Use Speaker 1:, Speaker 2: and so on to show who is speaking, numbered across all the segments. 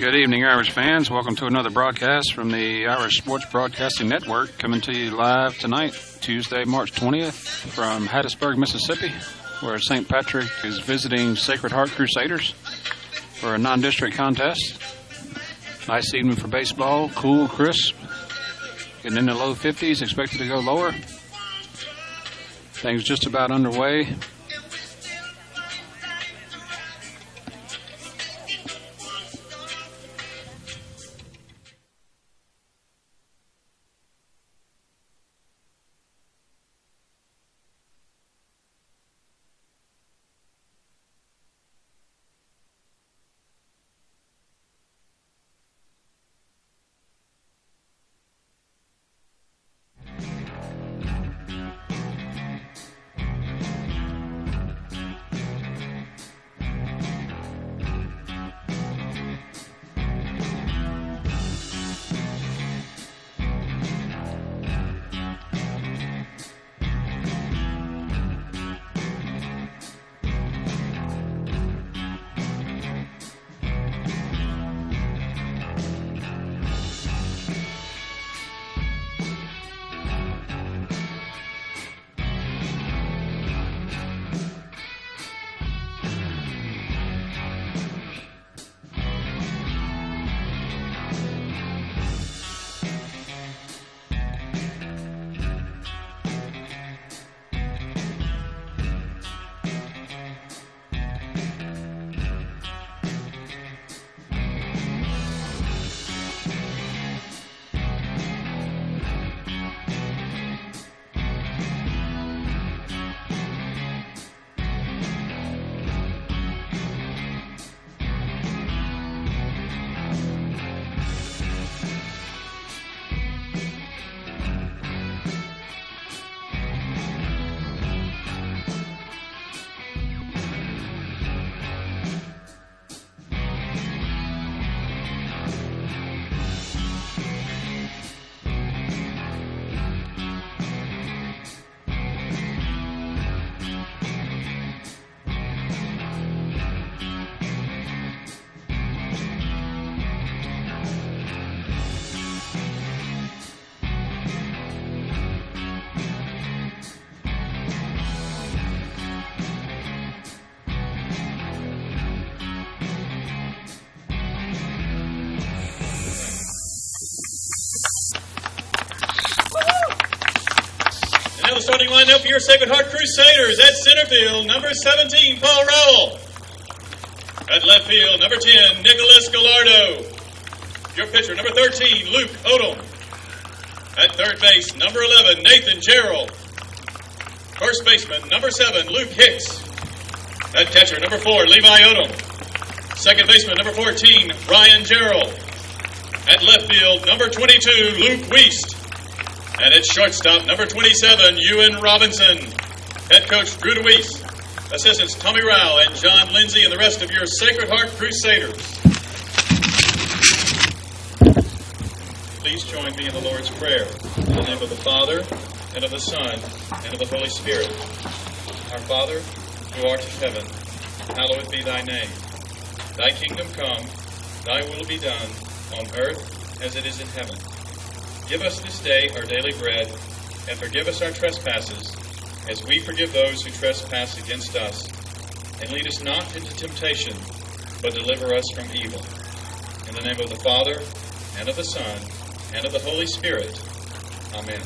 Speaker 1: Good evening, Irish fans. Welcome to another broadcast from the Irish Sports Broadcasting Network, coming to you live tonight, Tuesday, March 20th, from Hattiesburg, Mississippi, where St. Patrick is visiting Sacred Heart Crusaders for a non-district contest. Nice evening for baseball, cool, crisp, getting in the low 50s, expected to go lower. Things just about underway.
Speaker 2: Starting lineup for your Sacred Heart Crusaders. At center field, number 17, Paul Rowell. At left field, number 10, Nicholas Gallardo. Your pitcher, number 13, Luke Odom. At third base, number 11, Nathan Gerald. First baseman, number 7, Luke Hicks. At catcher, number 4, Levi Odom. Second baseman, number 14, Ryan Gerald. At left field, number 22, Luke Wiest. And at shortstop, number 27, Ewan Robinson. Head coach, Drew DeWeese. Assistants, Tommy Rao and John Lindsay, and the rest of your Sacred Heart Crusaders. Please join me in the Lord's Prayer. In the name of the Father, and of the Son, and of the Holy Spirit. Our Father, who art in heaven, hallowed be thy name. Thy kingdom come, thy will be done, on earth as it is in heaven. Give us this day our daily bread, and forgive us our trespasses, as we forgive those who trespass against us. And lead us not into temptation, but deliver us from evil. In the name of the Father, and of the Son, and of the Holy Spirit. Amen.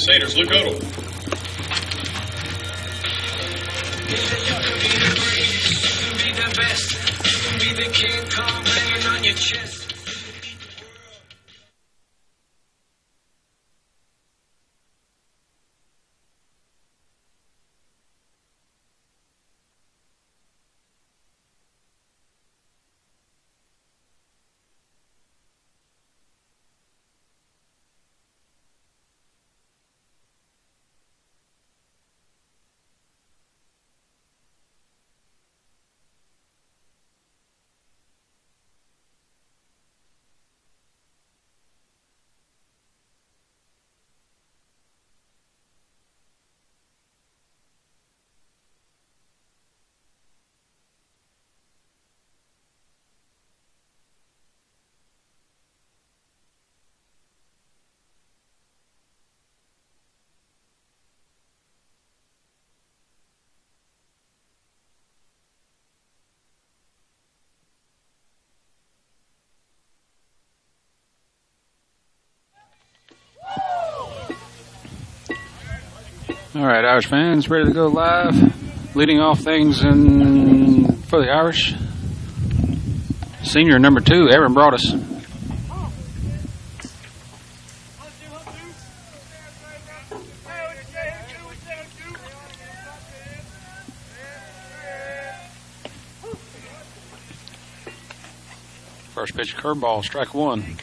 Speaker 2: Crusaders, Luke Odell.
Speaker 3: Be the best, be the king, come banging on your chest.
Speaker 1: All right, Irish fans, ready to go live. Leading off things for the Irish. Senior number 2, Aaron Broadus. First pitch, curveball, strike 1.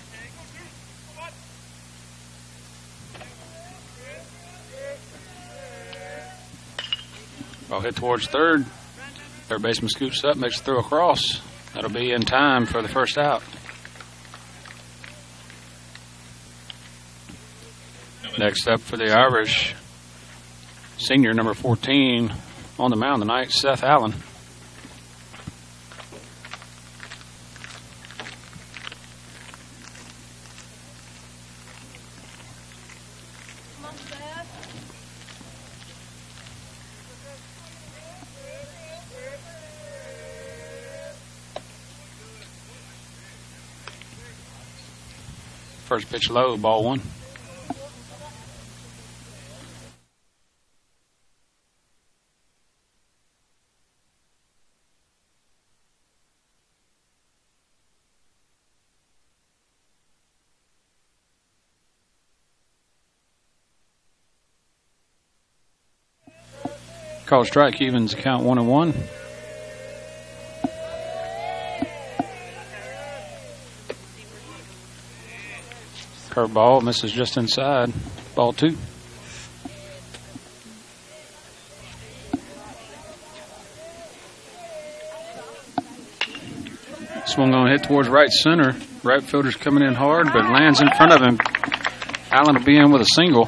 Speaker 1: Ball hit towards third. Third baseman scoops up, makes a throw across. That'll be in time for the first out. Next up for the Irish, senior number 14 on the mound tonight, Seth Allen. First pitch low, ball 1. Call strike, evens count 1-1. Curveball misses just inside. Ball 2. Swung on, hit towards right center. Right fielder's coming in hard, but lands in front of him. Allen will be in with a single.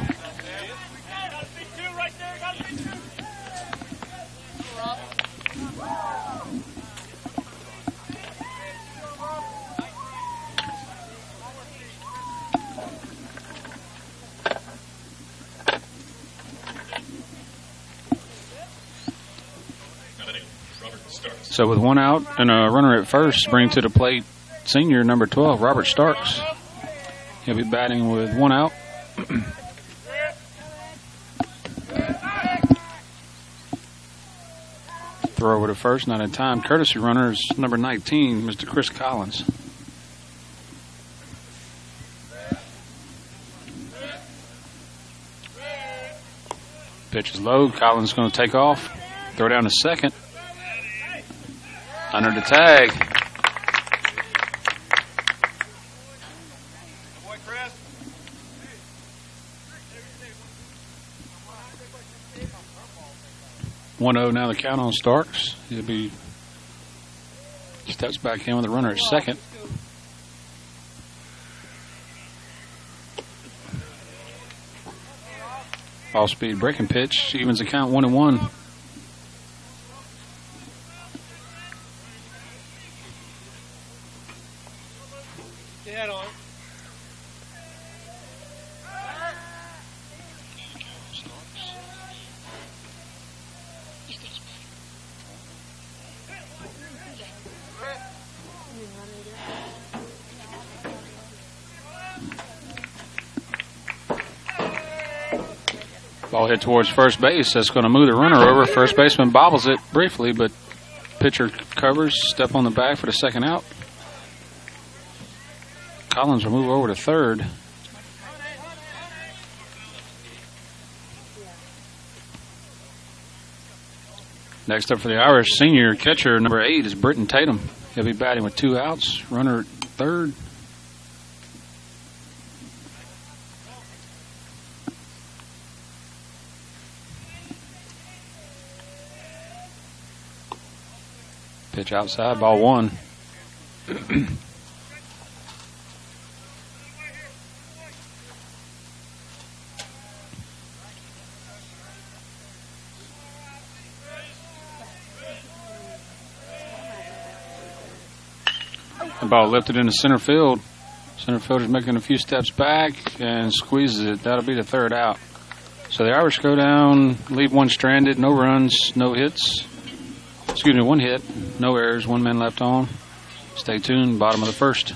Speaker 1: So with 1 out and a runner at first, bring to the plate senior number 12, Robert Starks. He'll be batting with 1 out. Throw over to first, not in time. Courtesy runner is number 19, Mr. Chris Collins. Pitch is low. Collins going to take off. Throw down to second. Under the tag. One 0 now the count on Starks. He'll be steps back in with the runner at second. All speed breaking pitch. Evens the count 1-1. Ball hit towards first base. That's going to move the runner over. First baseman bobbles it briefly, but pitcher covers. Step on the bag for the second out. Collins will move over to third. Next up for the Irish, senior catcher number 8 is Britton Tatum. He'll be batting with 2 outs. Runner at third. Pitch outside, ball 1. The ball lifted into center field. Center fielder's making a few steps back and squeezes it. That'll be the third out. So the Irish go down, leave one stranded, no runs, no hits. Excuse me, 1 hit, no errors, 1 man left on. Stay tuned, bottom of the first.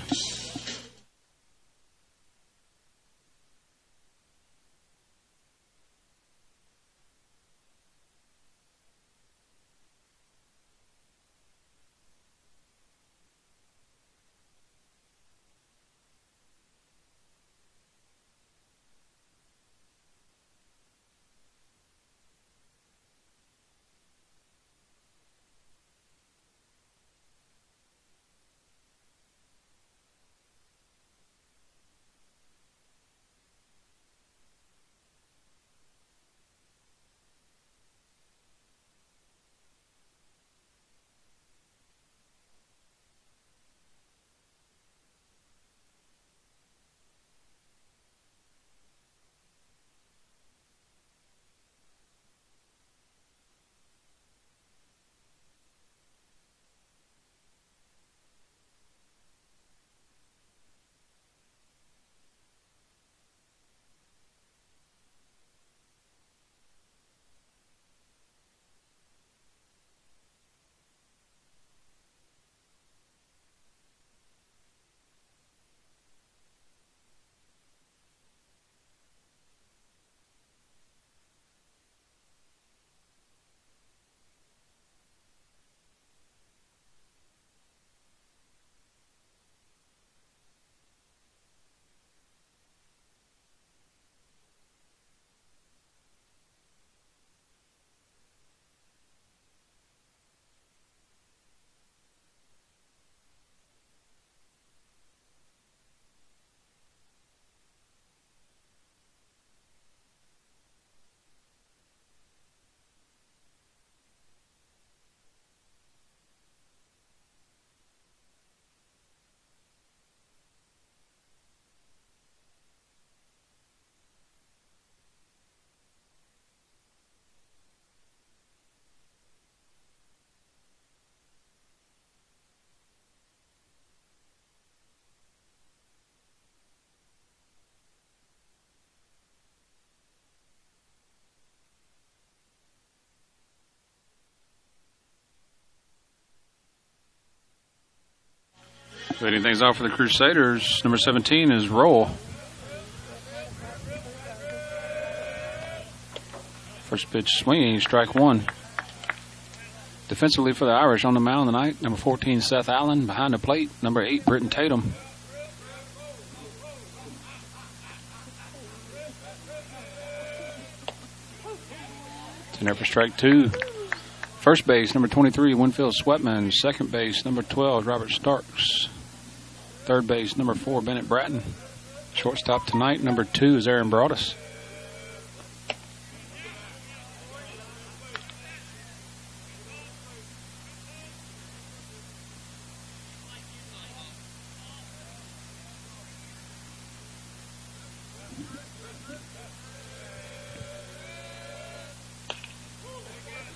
Speaker 1: Leading things off for the Crusaders, number 17 is Roll. First pitch swinging, strike 1. Defensively for the Irish on the mound tonight, number 14, Seth Allen. Behind the plate, number 8, Britton Tatum. It's in there for strike 2. First base, number 23, Winfield Sweatman. Second base, number 12, Robert Starks. Third base, number 4, Bennett Bratton. Shortstop tonight, number 2 is Aaron Broadus.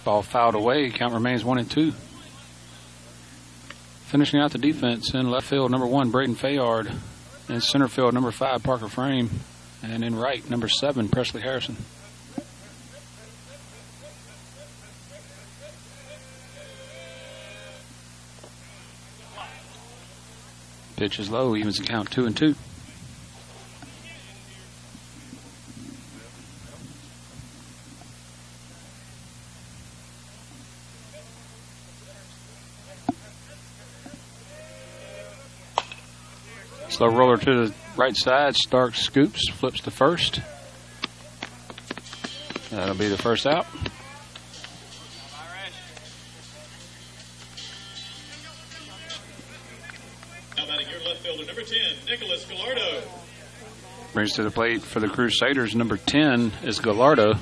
Speaker 1: Ball fouled away. Count remains 1-2. Finishing out the defense in left field, number 1, Braden Fayard. In center field, number 5, Parker Frame. And in right, number 7, Presley Harrison. Pitch is low, evens the count 2-2. Slow roller to the right side. Stark scoops, flips to first. That'll be the first out.
Speaker 2: Now batting your left fielder, number 10, Nicholas Gallardo.
Speaker 1: Brings to the plate for the Crusaders. Number 10 is Gallardo.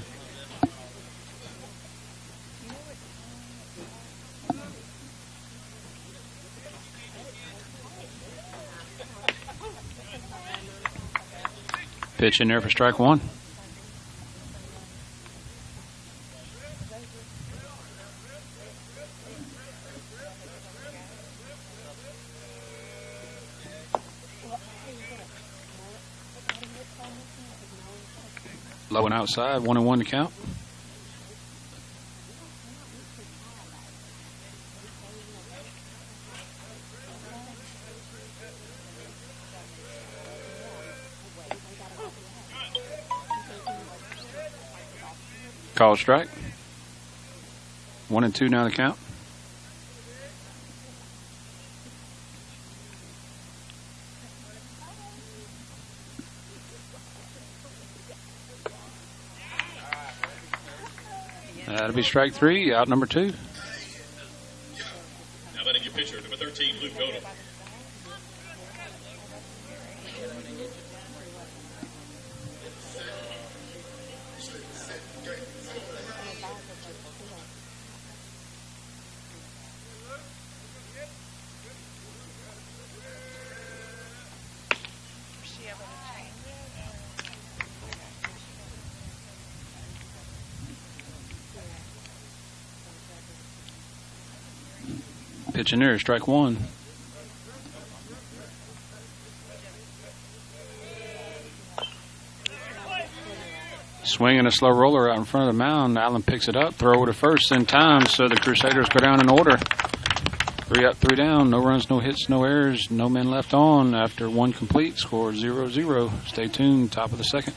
Speaker 1: Pitch in there for strike one. Low and outside, 1-1 to count. Call strike. 1-2 now to count. That'll be strike three, out number two.
Speaker 2: Now batting your pitcher, number 13, Luke Godum.
Speaker 1: Pitch in there, strike one. Swinging a slow roller out in front of the mound. Allen picks it up, throw to first in time, so the Crusaders go down in order. 3 up, 3 down, no runs, no hits, no errors, no men left on after one complete. Score 0-0. Stay tuned, top of the second.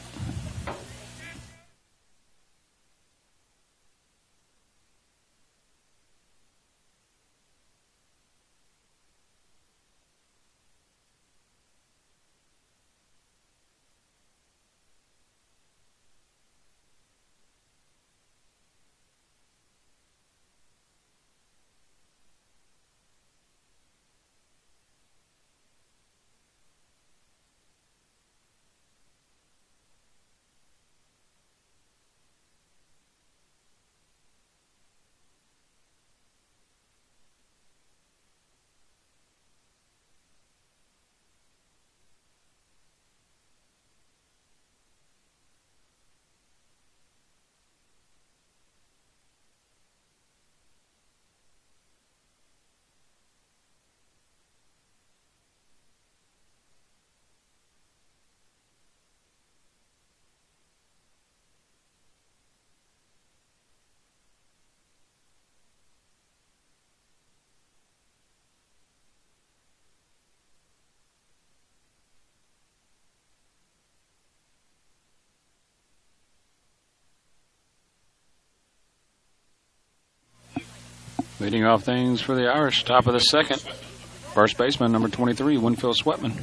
Speaker 1: Leading off things for the Irish, top of the second. First baseman, number 23, Winfield Sweatman.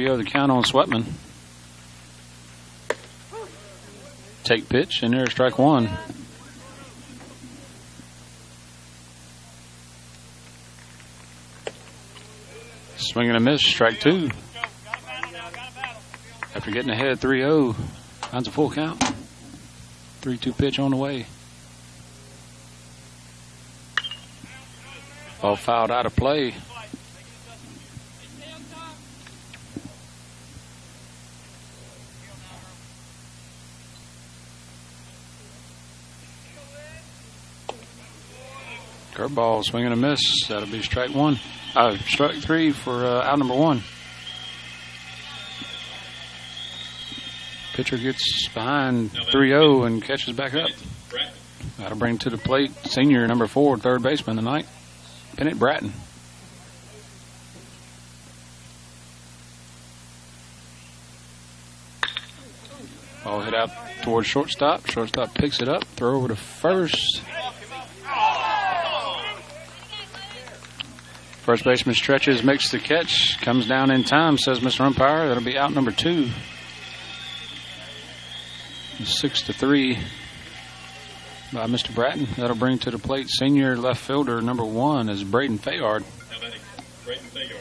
Speaker 1: The count on Sweatman. Take pitch, and there's strike one. Swing and a miss, strike two. After getting ahead 3-0, finds a full count. 3-2 pitch on the way. Ball fouled out of play. Curveball, swing and a miss. That'll be strike one. Strike three for out number one. Pitcher gets behind 3-0 and catches back up. That'll bring to the plate senior number 4, third baseman tonight, Bennett Bratton. Ball hit out towards shortstop. Shortstop picks it up. Throw over to first. First baseman stretches, makes the catch. Comes down in time, says Mr. Umpire. That'll be out number 2. 6-3 by Mr. Bratton. That'll bring to the plate senior left fielder number 1 is Braden Fayard.
Speaker 2: Now batting, Braden Fayard.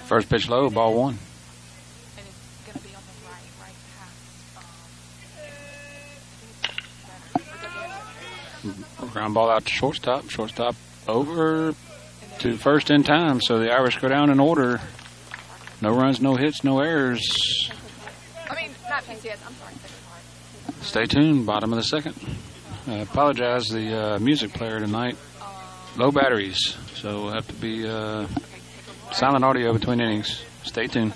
Speaker 1: First pitch low, ball 1.
Speaker 4: And it's going to be on the right pass.
Speaker 1: Ground ball out to shortstop. Shortstop over to first in time. So the Irish go down in order. No runs, no hits, no errors.
Speaker 4: I mean, not PCS. I'm sorry.
Speaker 1: Stay tuned. Bottom of the second. I apologize. The music player tonight, low batteries. So we'll have to be silent audio between innings. Stay tuned.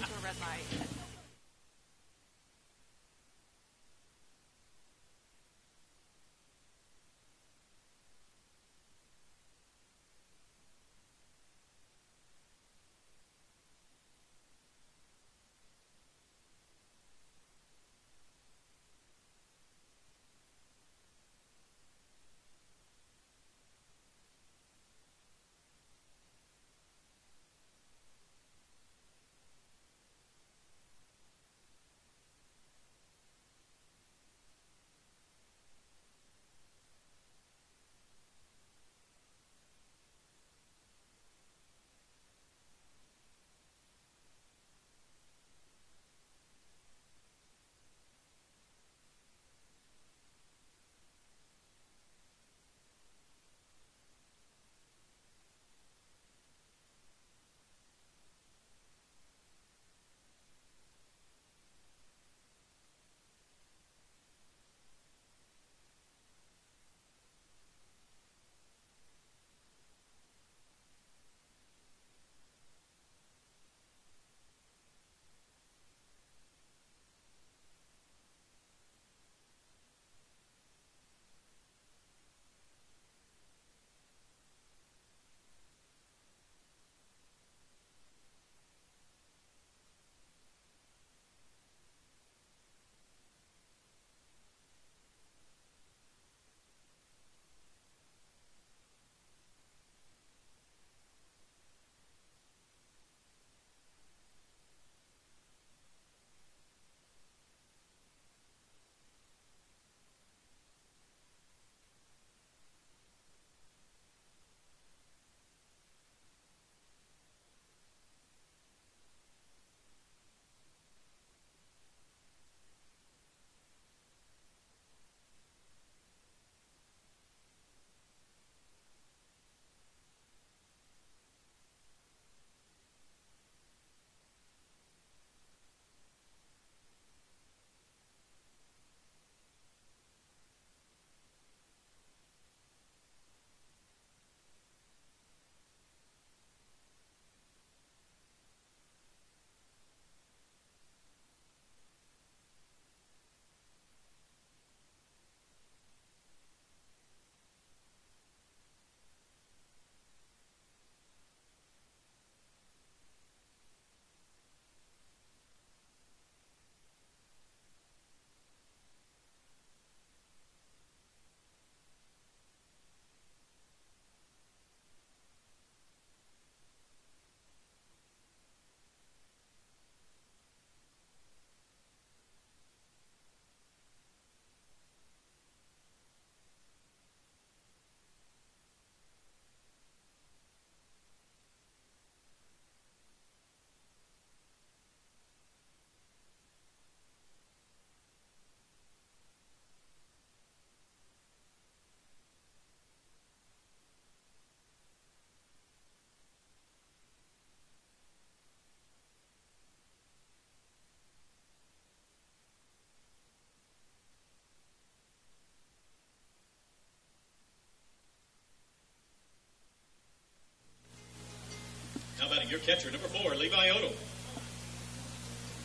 Speaker 2: Your catcher, number 4, Levi Odom.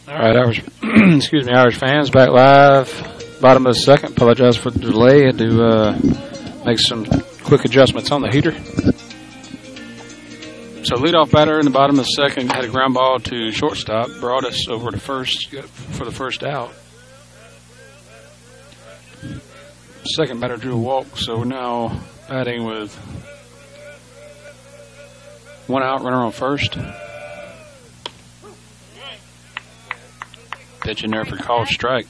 Speaker 1: All right, Irish, excuse me, Irish fans, back live. Bottom of the second. Apologize for the delay. Had to make some quick adjustments on the heater. So leadoff batter in the bottom of the second had a ground ball to shortstop, brought us over to first for the first out. Second batter drew a walk, so we're now batting with 1 out, runner on first. Pitch in there for called strike.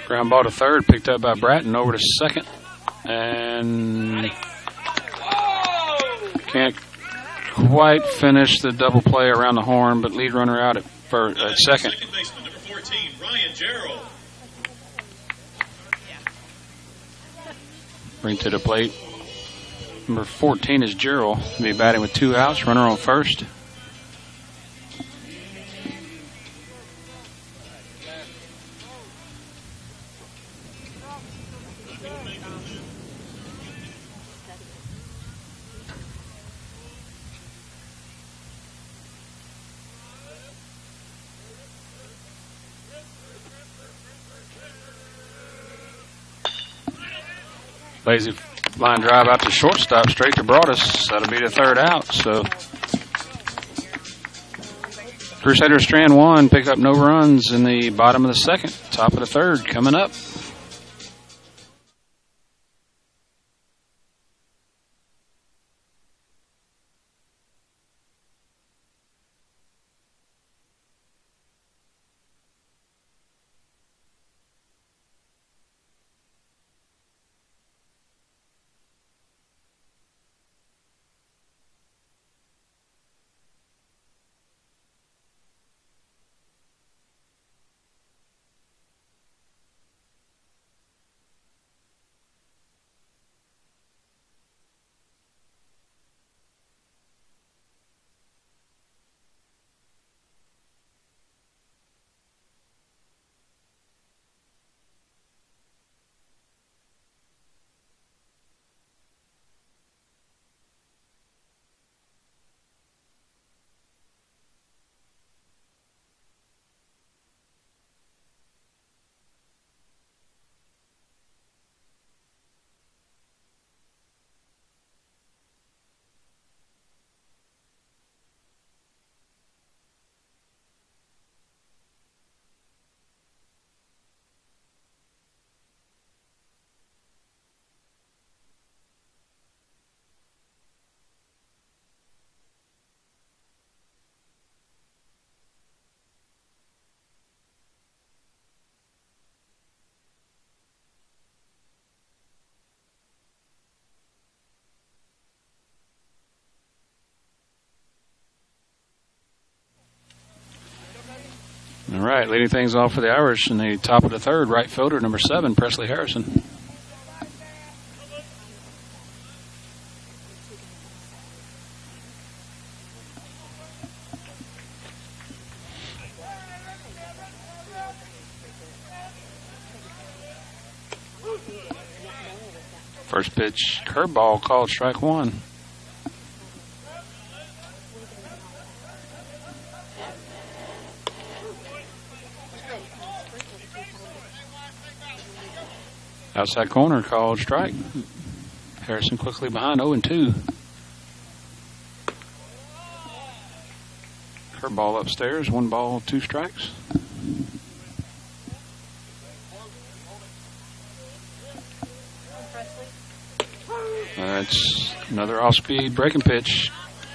Speaker 1: Ground ball to third, picked up by Bratton, over to second, and can't quite finish the double play around the horn, but lead runner out at second.
Speaker 2: Second baseman, number 14, Ryan Gerald.
Speaker 1: Bring to the plate. Number 14 is Gerald. He'll be batting with 2 outs, runner on first. Lazy line drive out to shortstop, straight to Broadus. That'll be the third out. So Crusaders strand 1, pick up no runs in the bottom of the second. Top of the third coming up. All right, leading things off for the Irish in the top of the third, right fielder, number 7, Presley Harrison. First pitch, curveball, called strike 1. Outside corner, called strike. Harrison quickly behind, 0-2. Curveball upstairs, 1 ball, 2 strikes. That's another off-speed breaking pitch.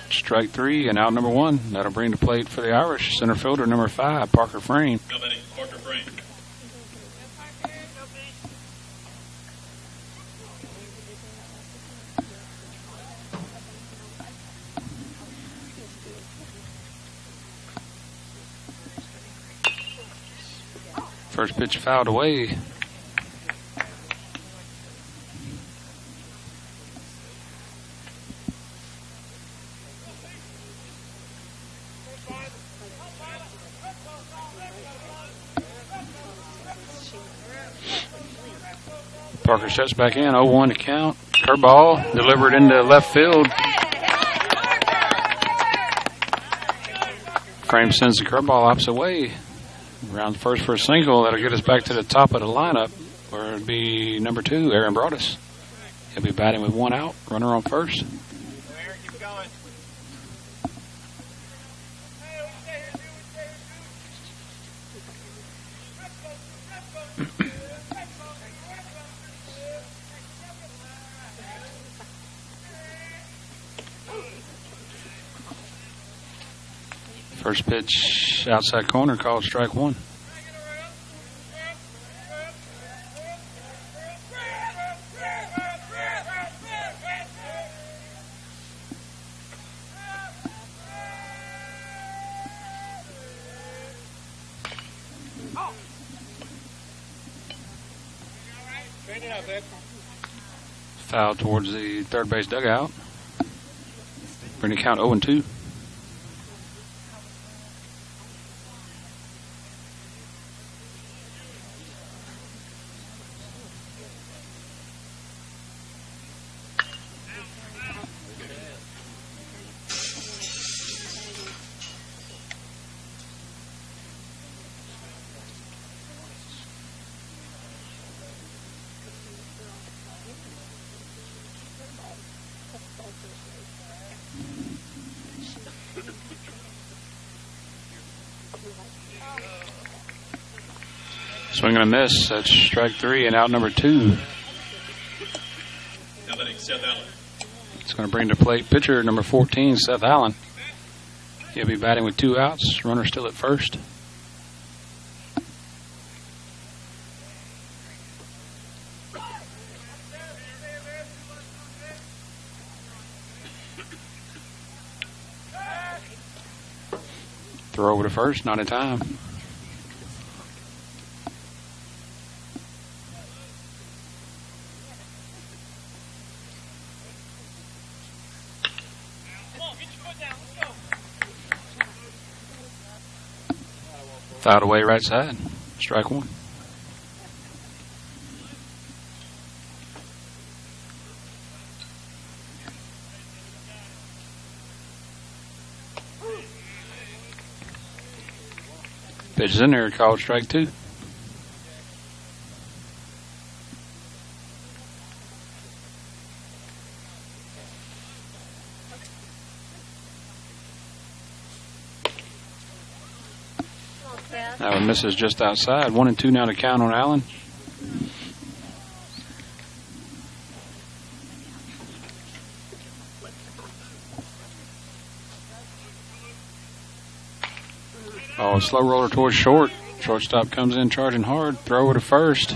Speaker 1: Strike 3 and out number 1. That'll bring the plate for the Irish. Center fielder, number 5, Parker Frame.
Speaker 2: Parker Frame.
Speaker 1: First pitch fouled away. Parker steps back in, 0-1 to count. Curveball delivered into left field. Frame sends the curveball opposite way. Round first for a single. That'll get us back to the top of the lineup, where it'd be number 2, Aaron Broadus. He'll be batting with 1 out, runner on first. First pitch outside corner, called strike 1. Foul towards the third base dugout. Bring the count 0-2. Swing and a miss. That's strike 3 and out number 2.
Speaker 2: Now letting Seth Allen.
Speaker 1: It's going to bring to plate pitcher number 14, Seth Allen. He'll be batting with 2 outs. Runner still at first. Throw over to first, not in time. Fouled away right side. Strike 1. Pitch is in there, called strike 2. That one misses just outside. 1-2 now to count on Allen. Oh, a slow roller towards short. Shortstop comes in charging hard. Throw over to first.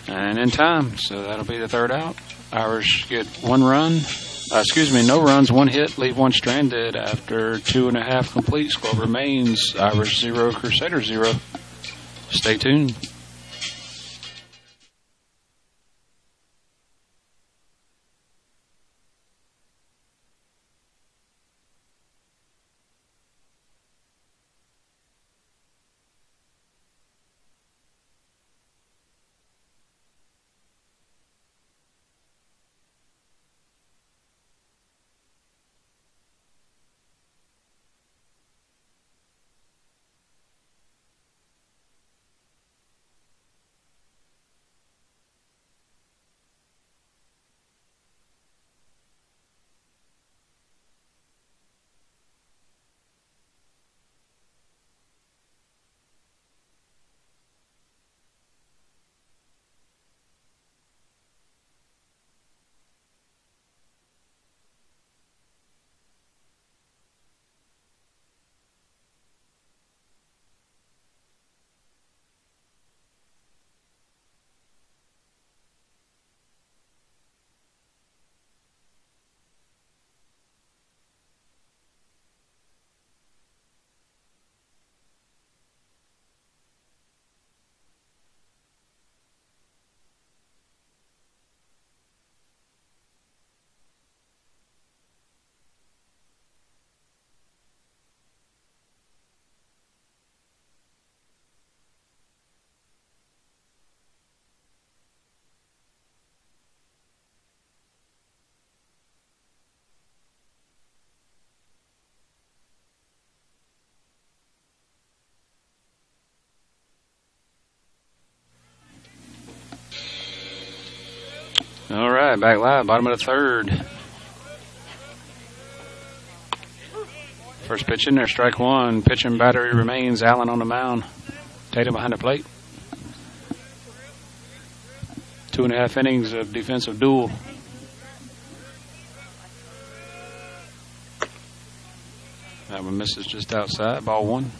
Speaker 1: And in time. So that'll be the third out. Irish get 1 run. No runs, 1 hit, leave 1 stranded after 2.5 complete. Score remains Irish 0, Crusader 0. Stay tuned. All right, back live, bottom of the third. First pitch in there, strike one. Pitching battery remains. Allen on the mound. Tatum behind the plate. 2.5 innings of defensive duel. That one misses just outside. Ball one.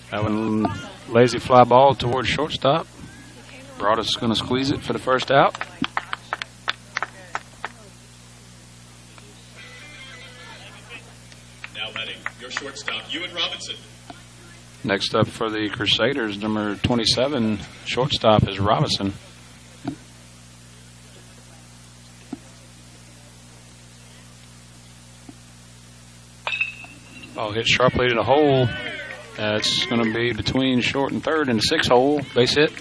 Speaker 1: That one lazy fly ball towards shortstop. Broadus going to squeeze it for the first out.
Speaker 2: Now batting, your shortstop, Ewan Robinson.
Speaker 1: Next up for the Crusaders, number 27, shortstop is Robinson. Ball hit sharply to the hole. That's going to be between short and third in the 6 hole. Base hit.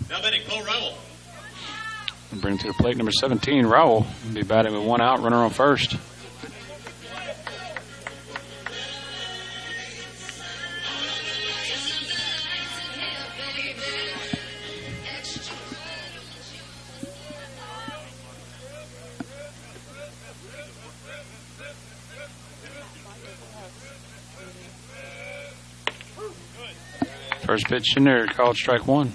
Speaker 2: Now batting, Paul Rowell.
Speaker 1: And bring to the plate number 17, Rowell. Will be batting with 1 out, runner on first. First pitch in there, called strike one.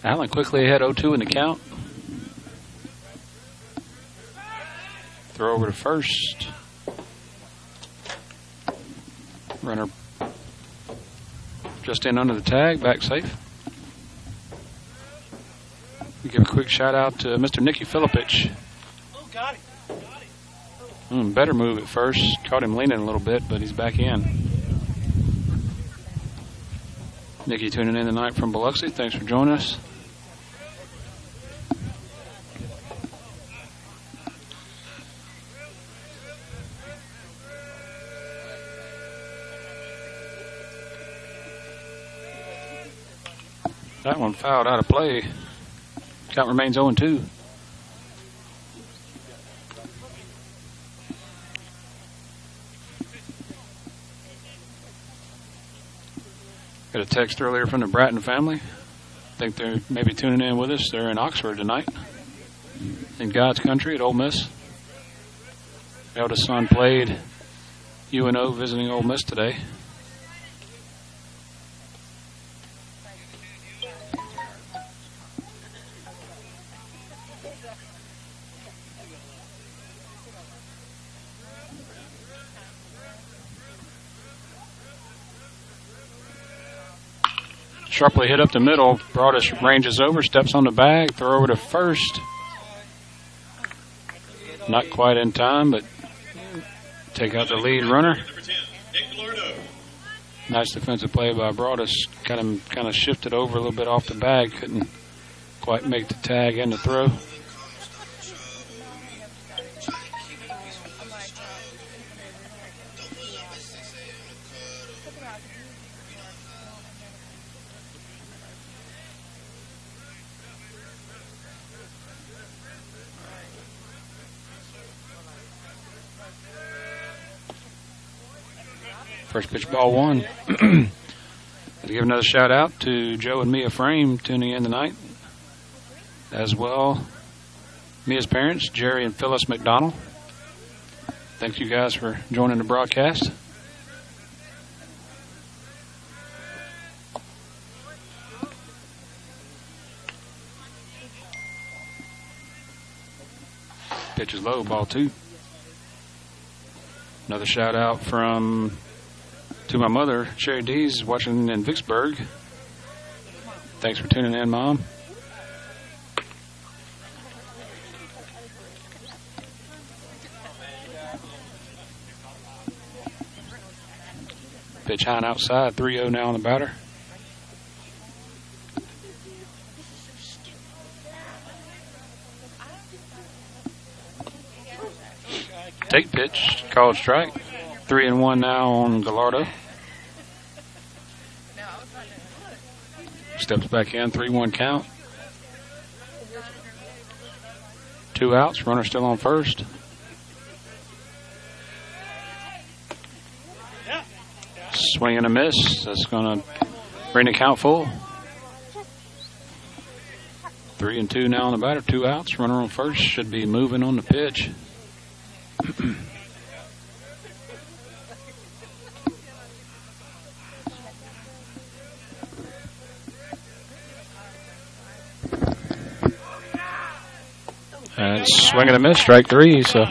Speaker 1: Allen quickly ahead 0-2 in the count. Throw over to first. Runner just in under the tag, back safe. We give a quick shout out to Mr. Nicky Filipich.
Speaker 5: Oh, got it.
Speaker 1: Better move at first. Caught him leaning a little bit, but he's back in. Nicky tuning in tonight from Biloxi. Thanks for joining us. That one fouled out of play. Count remains 0-2. Got a text earlier from the Bratton family. I think they're maybe tuning in with us. They're in Oxford tonight, in God's country at Ole Miss. Eldest son played UNO visiting Ole Miss today. Sharply hit up the middle. Broadus ranges over, steps on the bag, throw over to first. Not quite in time, but take out the lead runner. Nice defensive play by Broadus. Kind of shifted over a little bit off the bag. Couldn't quite make the tag and the throw. First pitch, ball one. To give another shout out to Joe and Mia Frame tuning in tonight. As well, Mia's parents, Jerry and Phyllis McDonald. Thank you guys for joining the broadcast. Pitch is low, ball two. Another shout out to my mother, Sherry Dees, watching in Vicksburg. Thanks for tuning in, Mom. Pitch high and outside. 3-0 now on the batter. Take pitch. Called strike. 3-1 now on Gallardo. Steps back in. 3-1 count. 2 outs. Runner still on first. Swing and a miss. That's going to bring the count full. 3-2 now on the batter. 2 outs. Runner on first. Should be moving on the pitch. And swing and a miss. Strike 3. So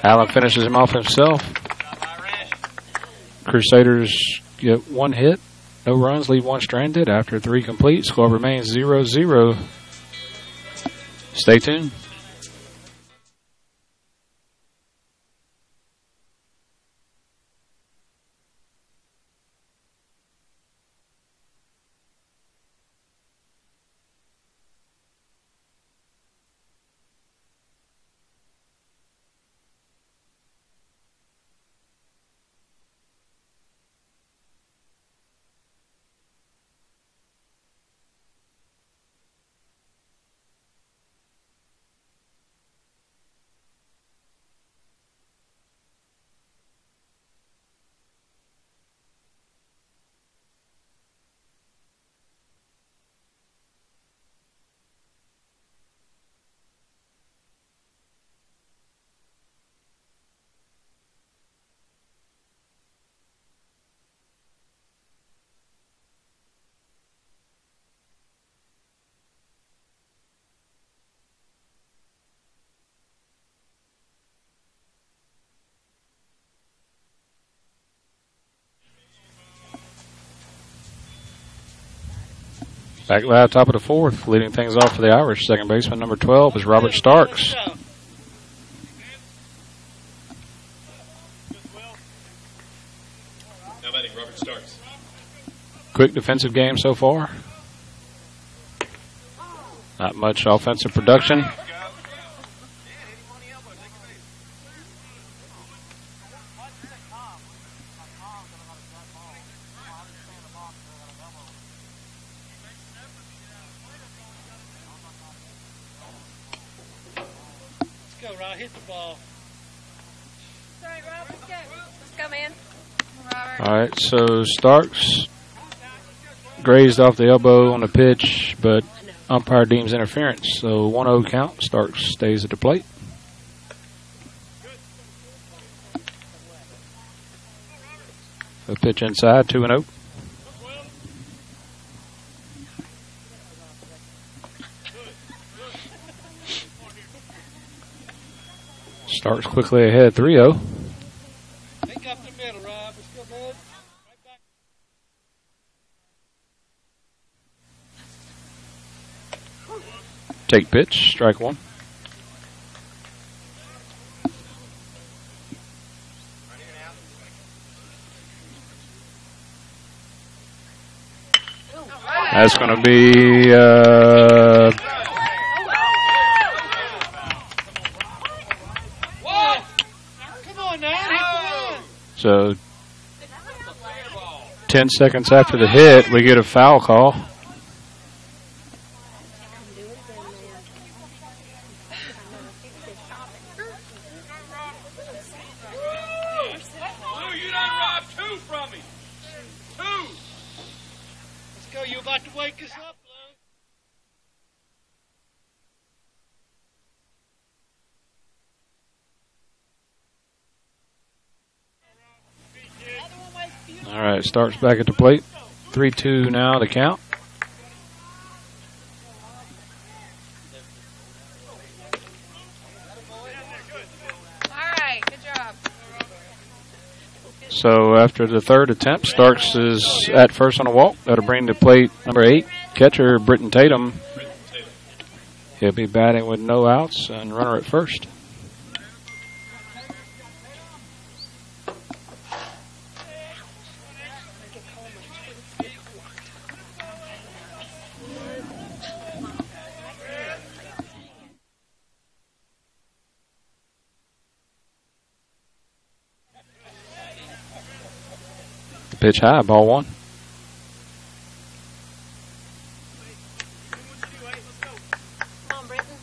Speaker 1: Allen finishes him off himself. Crusaders get 1 hit, no runs, leave 1 stranded after 3 complete. Score remains 0-0. Stay tuned. Back live, top of the 4th, leading things off for the Irish. Second baseman, number 12, is Robert Starks.
Speaker 2: Now batting, Robert Starks.
Speaker 1: Quick defensive game so far. Not much offensive production.
Speaker 5: Hit the ball.
Speaker 4: Sorry, Rob. Let's go. Let's go, man. Robert.
Speaker 1: All right, so Starks grazed off the elbow on the pitch, but umpire deems interference. So 1-0 count. Starks stays at the plate. A pitch inside, 2-0. Starks quickly ahead, 3-0.
Speaker 5: Pick up the middle, Rob. It's still good. Right back.
Speaker 1: Take pitch, strike 1. That's going to be so 10 seconds after the hit, we get a foul call.
Speaker 5: You done robbed 2 from me. 2. Let's go. You about to wake us up, Lou?
Speaker 1: All right, Starks back at the plate. 3-2 now to count.
Speaker 4: All right, good job.
Speaker 1: So after the 3rd attempt, Starks is at first on a walk. That'll bring to plate number 8, catcher Britton Tatum. He'll be batting with no outs and runner at first. Pitch high, ball one.
Speaker 4: Come on, Brenton.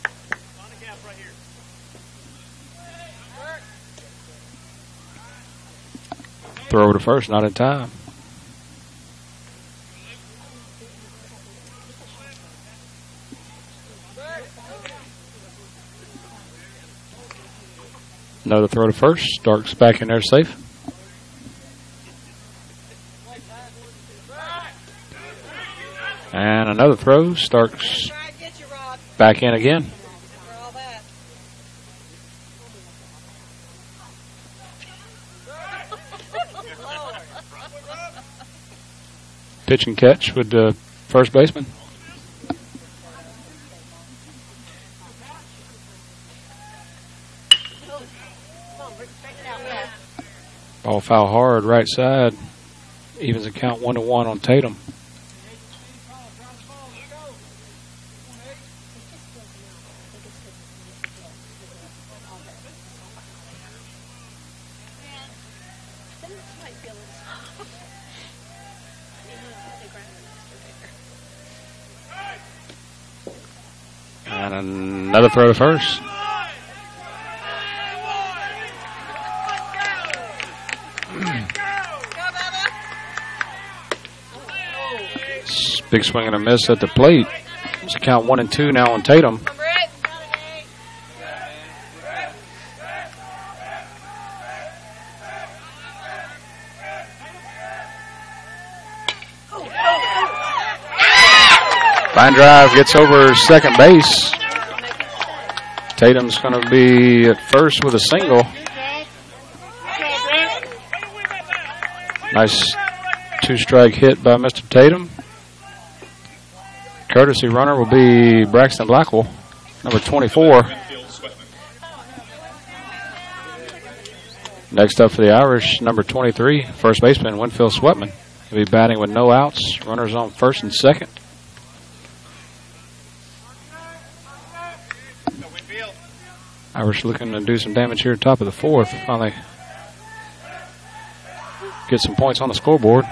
Speaker 1: Throw to first, not in time. Another throw to first. Starks back in there safe. And another throw. Starks back in again. Pitch and catch with the first baseman. Ball foul hard, right side. Evens the count 1-1 on Tatum. And another throw to first. Big swing and a miss at the plate. It's a count 1-2 now on Tatum. Line drive gets over second base. Tatum's going to be at first with a single. Nice two-strike hit by Mr. Tatum. Courtesy runner will be Braxton Blackwell, number 24. Next up for the Irish, number 23, first baseman Winfield Sweatman. He'll be batting with no outs. Runners on first and second. Irish looking to do some damage here top of the fourth. Finally get some points on the scoreboard.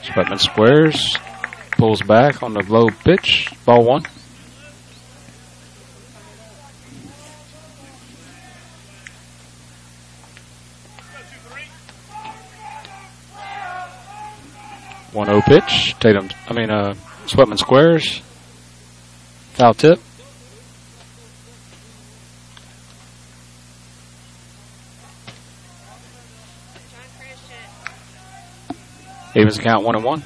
Speaker 1: Sweatman squares, pulls back on the low pitch, ball one. One 0 pitch. Sweatman squares, foul tip. Evens the count 1-1.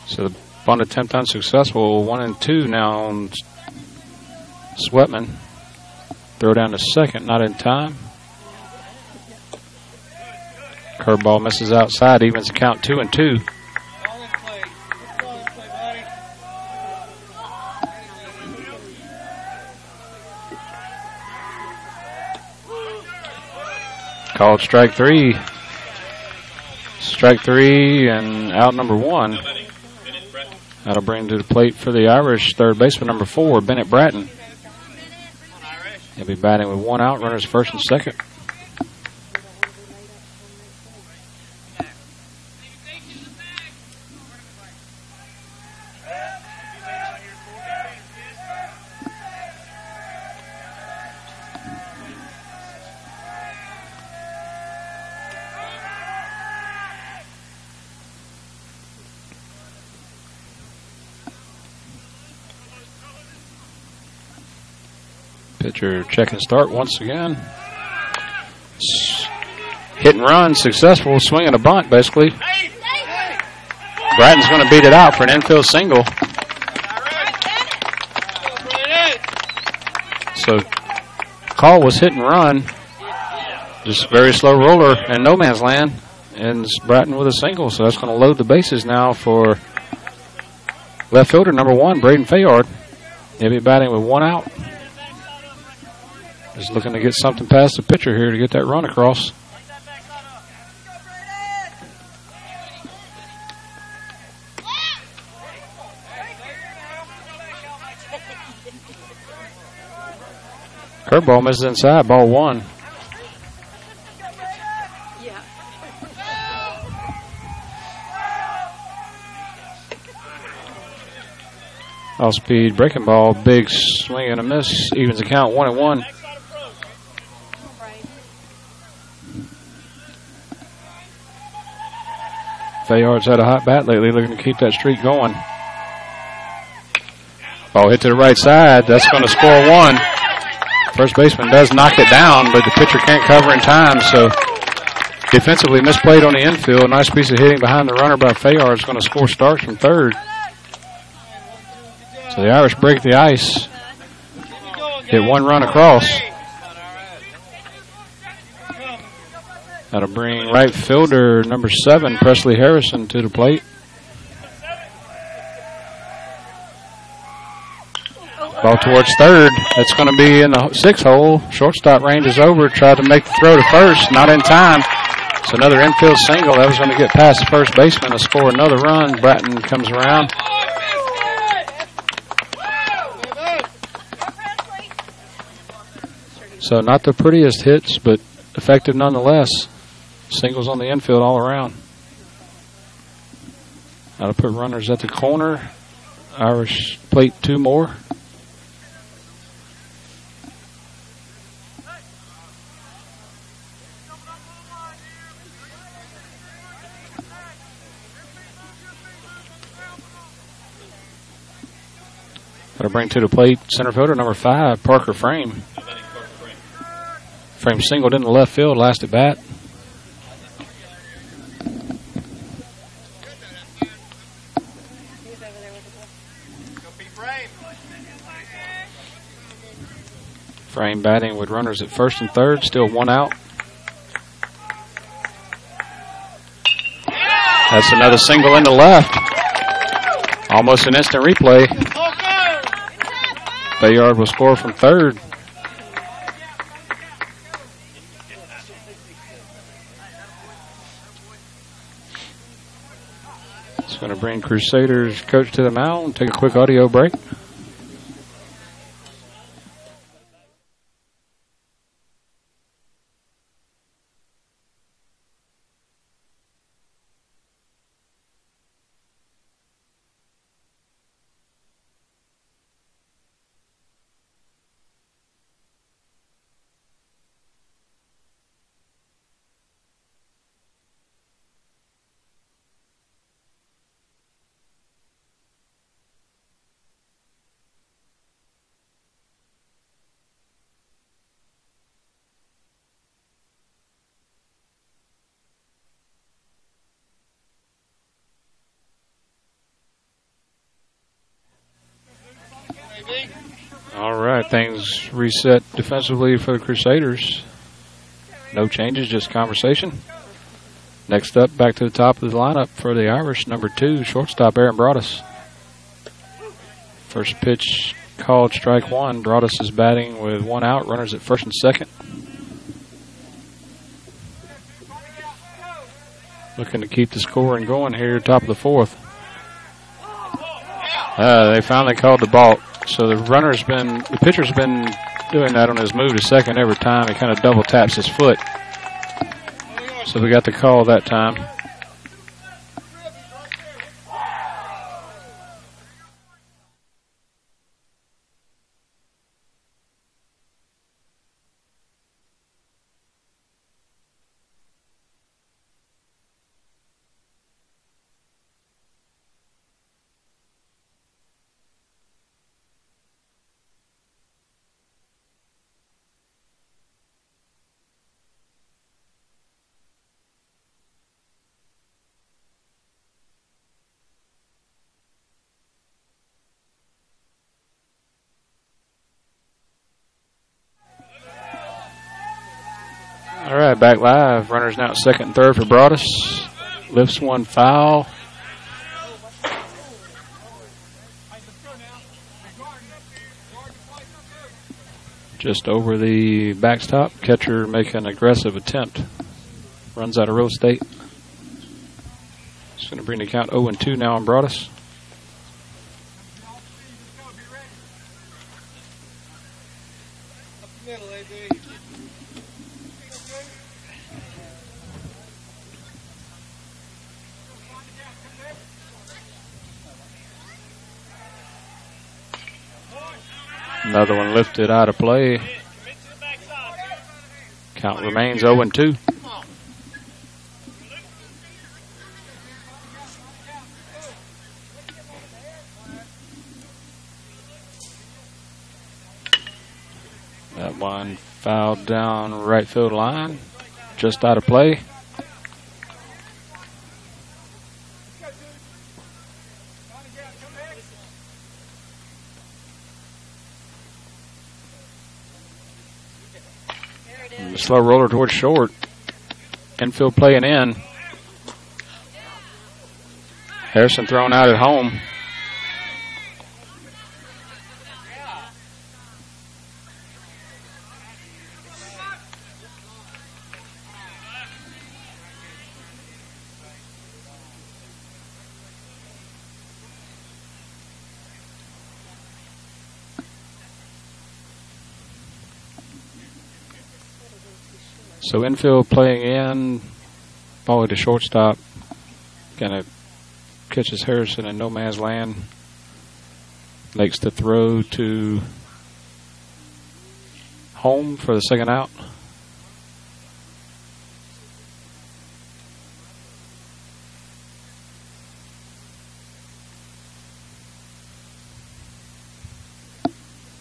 Speaker 1: So the bunt attempt unsuccessful. 1-2 now on Sweatman. Throw down to second, not in time. Curveball misses outside, evens the count 2-2. Called strike three. Strike three and out number one. That'll bring to the plate for the Irish third baseman number 4, Bennett Bratton. He'll be batting with one out, runners first and second. Pitcher check and start once again. Hit and run, successful. Swing and a bunt, basically. Bratton's going to beat it out for an infield single. So, call was hit and run. Just very slow roller in no man's land. ends Bratton with a single, so that's going to load the bases now for left fielder number 1, Braden Fayard. He'll be batting with 1 out. Just looking to get something past the pitcher here to get that run across. Curveball misses inside, ball 1. Off-speed breaking ball, big swing and a miss, evens the count 1-1. Fayard's had a hot bat lately, looking to keep that streak going. Ball hit to the right side, that's going to score 1. First baseman does knock it down, but the pitcher can't cover in time, so defensively misplayed on the infield. Nice piece of hitting behind the runner by Fayard is going to score starts from third. So the Irish break the ice, hit 1 run across. That'll bring right fielder number 7, Presley Harrison, to the plate. Ball towards third. That's going to be in the 6 hole. Shortstop range is over. Tried to make the throw to first. Not in time. So another infield single. That was going to get past the first baseman to score another run. Bratton comes around. So not the prettiest hits, but effective nonetheless. Singles on the infield all around. Now to put runners at the corner. Irish plate 2 more. Got to bring to the plate center fielder number 5, Parker Frame. Frame singled in the left field last at bat. Frame batting with runners at first and third, still 1 out. That's another single into left. Almost an instant replay. Fayard will score from third. It's going to bring Crusaders coach to the mound and take a quick audio break. All right, things reset defensively for the Crusaders. No changes, just conversation. Next up, back to the top of the lineup for the Irish, number 2, shortstop Aaron Broadus. First pitch called, strike 1. Broadus is batting with 1 out, runners at first and second. Looking to keep the scoring going here, top of the 4th. They finally called the balk. So the pitcher's been doing that on his move to second every time. He kind of double taps his foot. So we got the call that time. All right, back live. Runners now at second and third for Broadus. Lifts one foul. Just over the backstop. Catcher making an aggressive attempt. Runs out of real estate. It's going to bring the count 0-2 now on Broadus. Another one lifted out of play. Count remains 0-2. That one fouled down right field line. Just out of play. Slow roller towards short. Infield playing in. Harrison thrown out at home. So infield playing in, ball to shortstop, kind of catches Harrison in no man's land, makes the throw to home for the second out.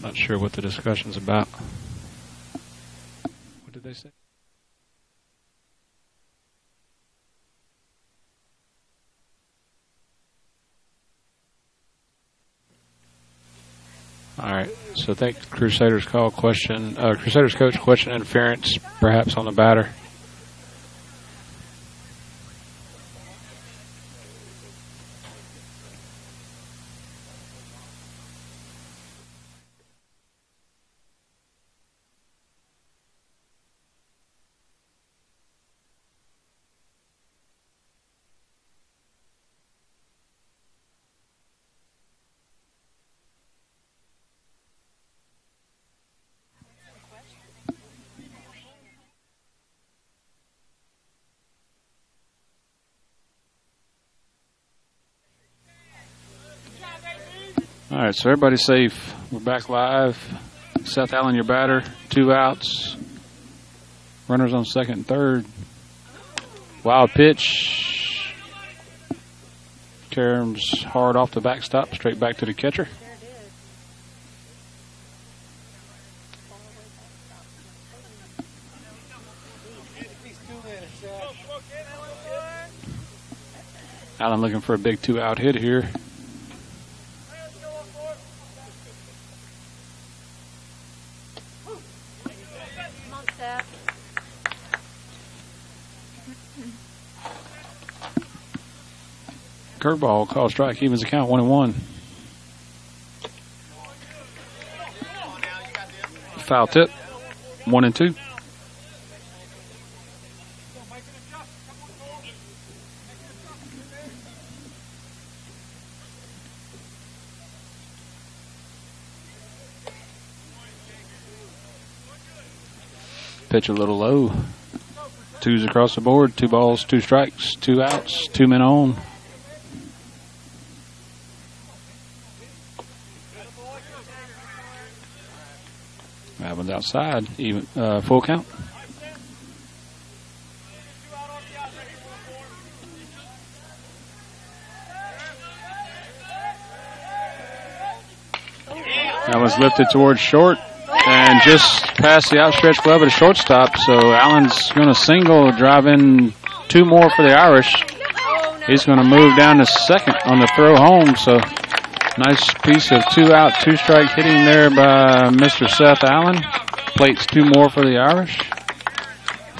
Speaker 1: Not sure what the discussion's about. What did they say? All right, so I think Crusaders call question, Crusaders coach question interference, perhaps on the batter. All right, so everybody's safe. We're back live. Seth Allen, your batter. 2 outs. Runners on second and third. Wild pitch. Karam's hard off the backstop, straight back to the catcher. Allen looking for a big 2-out hit here. Curveball, call strike, evens the count 1-1. Foul tip, 1-2. Pitch a little low. 2s across the board, 2 balls, 2 strikes, 2 outs, 2 men on. That one's outside, even full count. That one's lifted towards short and just past the outstretched glove at a shortstop. So Allen's going to single, drive in 2 more for the Irish. He's going to move down to second on the throw home. So nice piece of 2-out, 2-strike hitting there by Mr. Seth Allen. Plates 2 more for the Irish.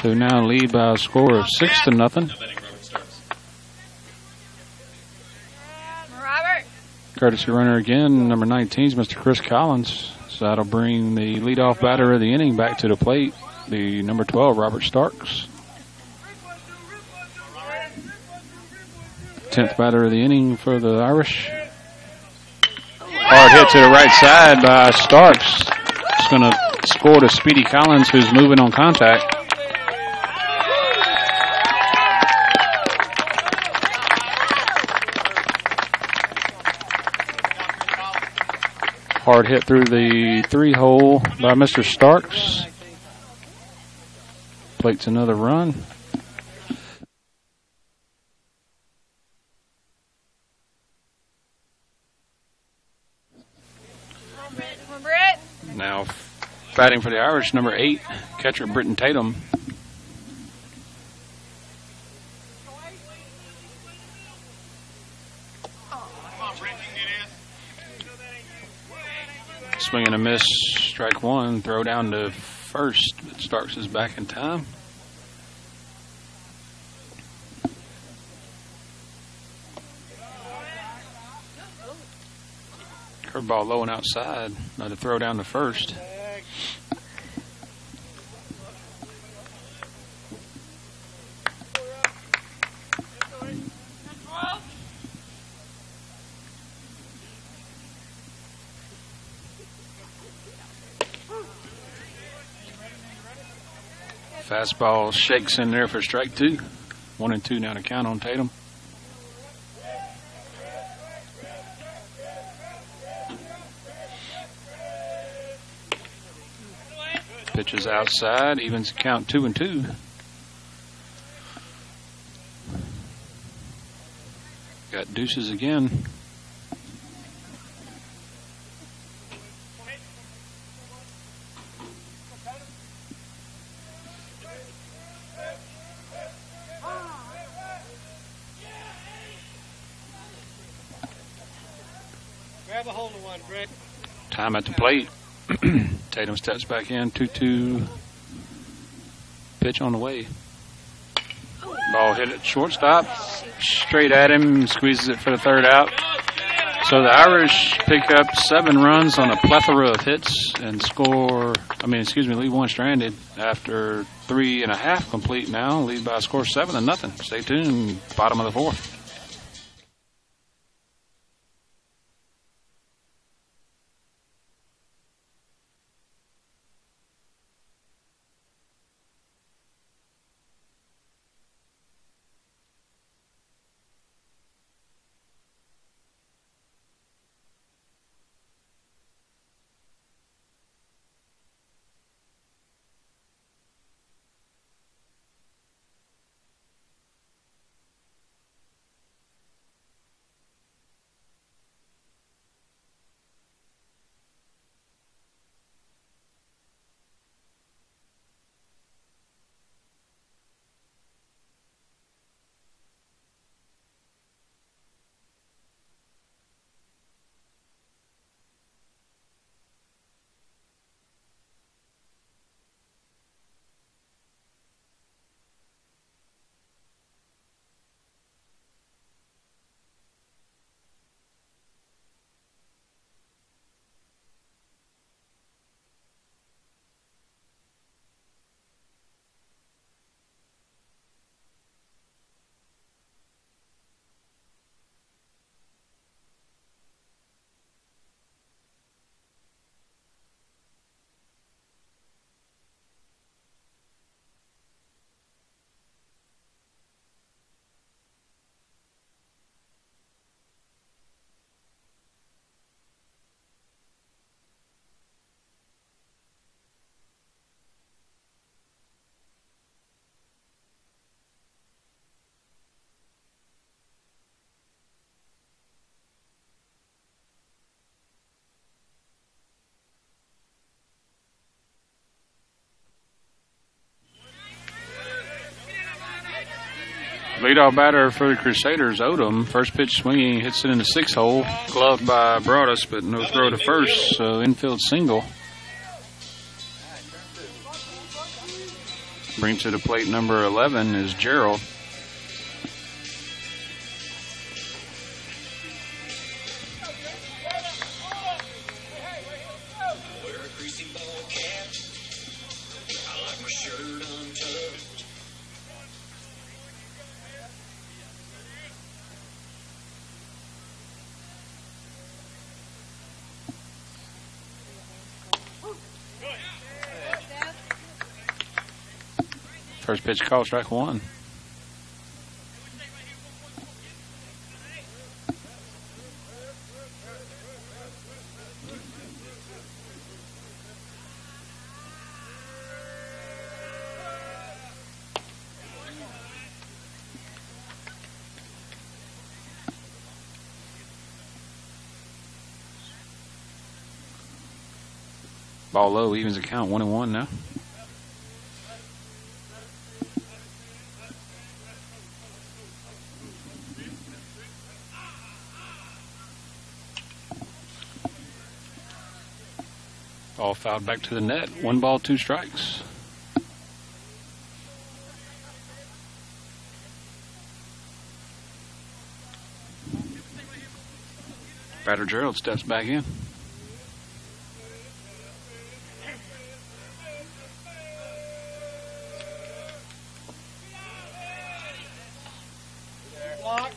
Speaker 1: who now lead by a score of 6-0.
Speaker 2: Now batting, Robert Starks.
Speaker 4: Robert.
Speaker 1: Courtesy runner again, number 19 is Mr. Chris Collins. So that'll bring the leadoff batter of the inning back to the plate, the number 12, Robert Starks. 10th batter of the inning for the Irish. Hard hit to the right side by Starks. It's going to score to Speedy Collins, who's moving on contact. Hard hit through the 3-hole by Mr. Starks. Plates another run. Now batting for the Irish, number 8, catcher Britton Tatum. Swing and a miss, strike one, throw down to first, but Starks is back in time. Curveball low and outside, another throw down to first. Fastball shakes in there for strike two. 1-2 now to count on Tatum. Pitches outside, evens the count 2-2. Got deuces again.
Speaker 5: Grab a hold of one, Brett.
Speaker 1: Time at the plate. Tatum steps back in. 2-2 pitch on the way. Ball hit at shortstop. Straight at him. Squeezes it for the third out. So the Irish pick up 7 runs on a plethora of hits and leave one stranded after 3.5 complete now. Lead by a score 7-0. Stay tuned. Bottom of the 4th. Leadoff batter for the Crusaders, Odom. First pitch swinging, hits it in the 6-hole. Gloved by Broadus, but no throw to first, so infield single. Bring to the plate number 11 is Gerald. First pitch call, strike one. Ball low, evens the count, 1-1 now. Ball fouled back to the net. 1 ball, 2 strikes. Batter Gerald steps back in.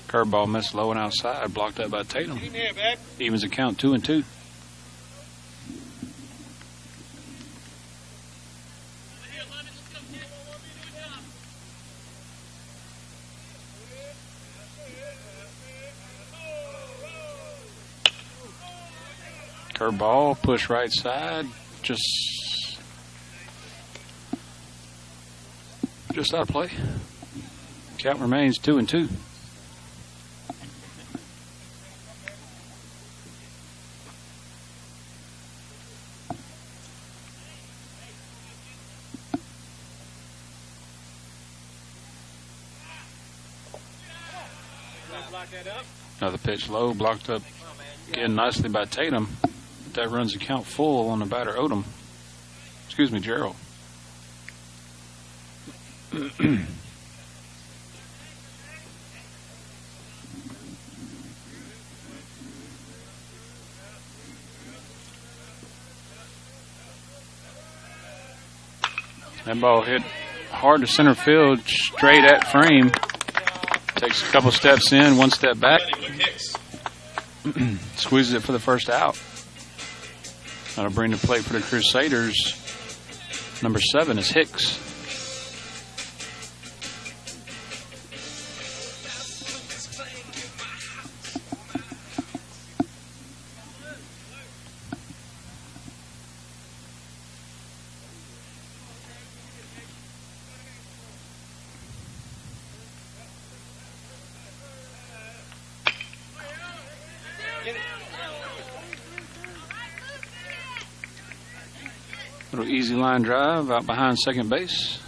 Speaker 1: Curveball missed low and outside, blocked up by Tatum. Evens the count, 2-2. Curveball, push right side, just out of play. Count remains 2-2. Another pitch low, blocked up again nicely by Tatum. That runs the count full on the batter Odom. Excuse me, Gerald. That ball hit hard to center field, straight at frame. Takes a couple steps in, 1 step back. Squeezes it for the first out. That'll bring the plate for the Crusaders. Number 7 is Hicks. Little easy line drive out behind second base.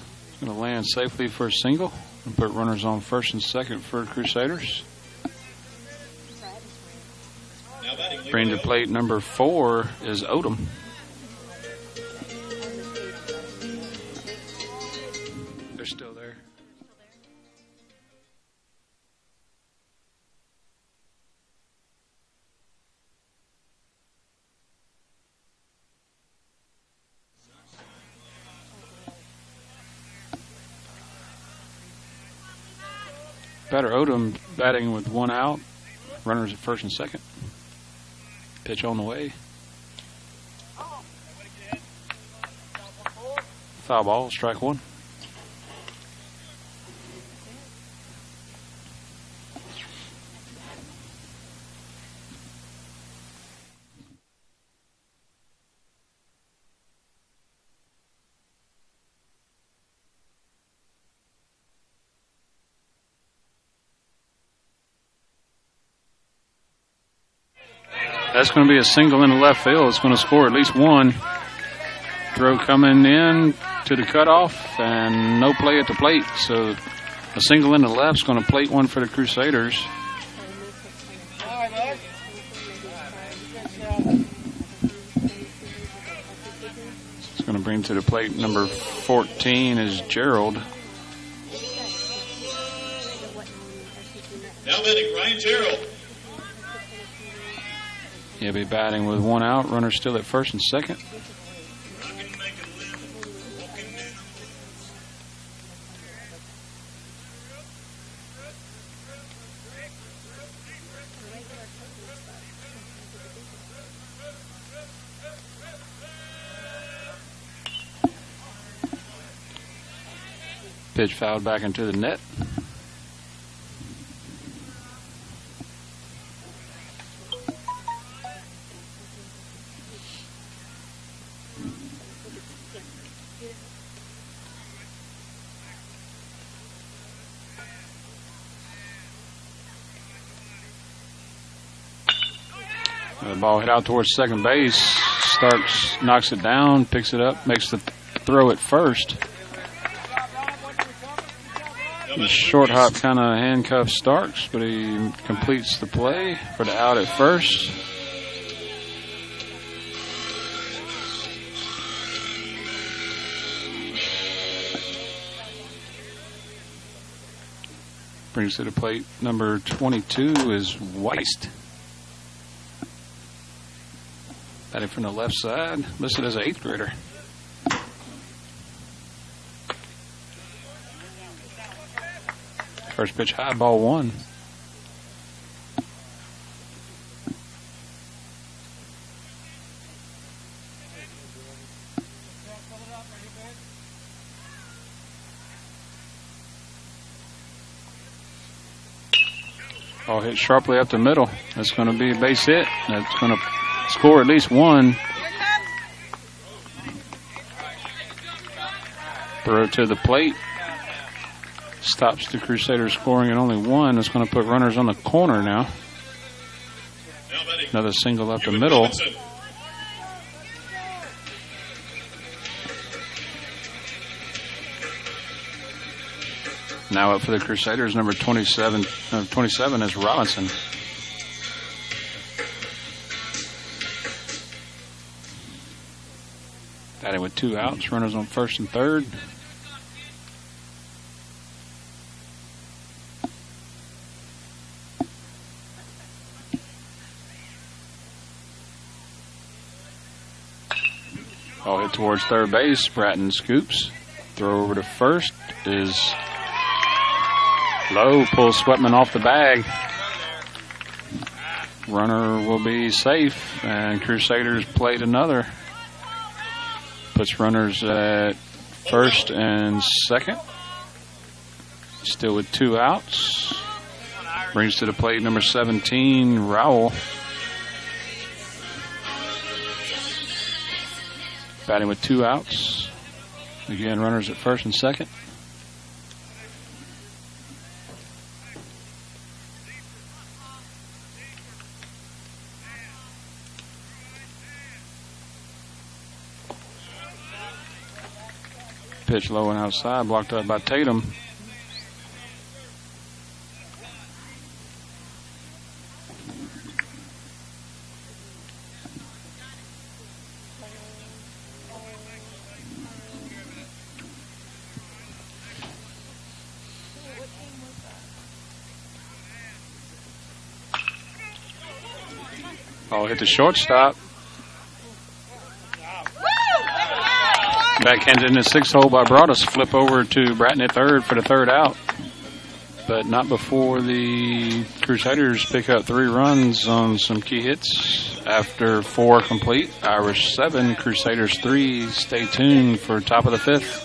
Speaker 1: Going to land safely for a single and put runners on first and second for Crusaders. Bring to plate number 4 is Odom. They're still there. Batter Odom batting with 1 out. Runners at first and second. Pitch on the way. Foul ball, strike 1. That's going to be a single in the left field. It's going to score at least 1. Throw coming in to the cutoff and no play at the plate. So a single in the left is going to plate 1 for the Crusaders. It's going to bring to the plate number 14 is Gerald.
Speaker 2: Now batting, Ryan Gerald.
Speaker 1: He'll be batting with one out. Runner still at first and second. Pitch fouled back into the net. The ball hit out towards second base. Starks knocks it down, picks it up, makes the throw at first. The short hop kind of handcuffs Starks, but he completes the play for the out at first. Brings to the plate number 22 is Weist. Batting from the left side, listed as an 8th grader. First pitch high, ball 1. Ball hit sharply up the middle. That's going to be a base hit. That's going to score at least one. Throw to the plate. Stops the Crusaders scoring at only 1. It's going to put runners on the corner now. Another single up the middle. Now up for the Crusaders, number 27 is Robinson. Batting with 2 outs, runners on first and third. Ball hit towards third base. Bratton scoops. Throw over to first is low. Pulls Sweatman off the bag. Runner will be safe, and Crusaders played another. Puts runners at first and second. Still with 2 outs. Brings to the plate number 17, Rowell. Batting with 2 outs. Again, runners at first and second. Pitch low and outside, blocked up by Tatum. Ball hit the shortstop. Backhanded in the 6th hole by Broadus. Flip over to Bratton at third for the 3rd out. But not before the Crusaders pick up 3 runs on some key hits. After 4 complete, Irish 7, Crusaders 3. Stay tuned for top of the 5th.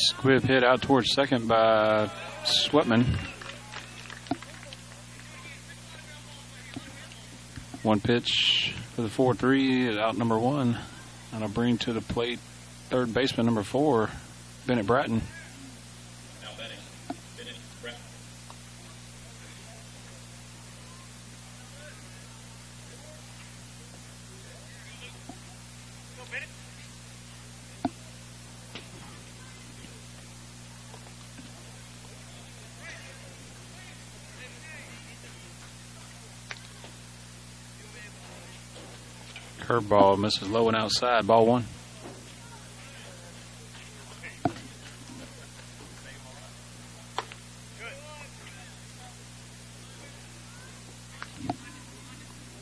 Speaker 1: Squibb hit out towards second by Sweatman. One pitch for the 4-3 out number 1. And I'll bring to the plate third baseman number 4, Bennett Bratton.
Speaker 2: Now batting, Bennett Bratton.
Speaker 1: Curveball misses low and outside. Ball 1.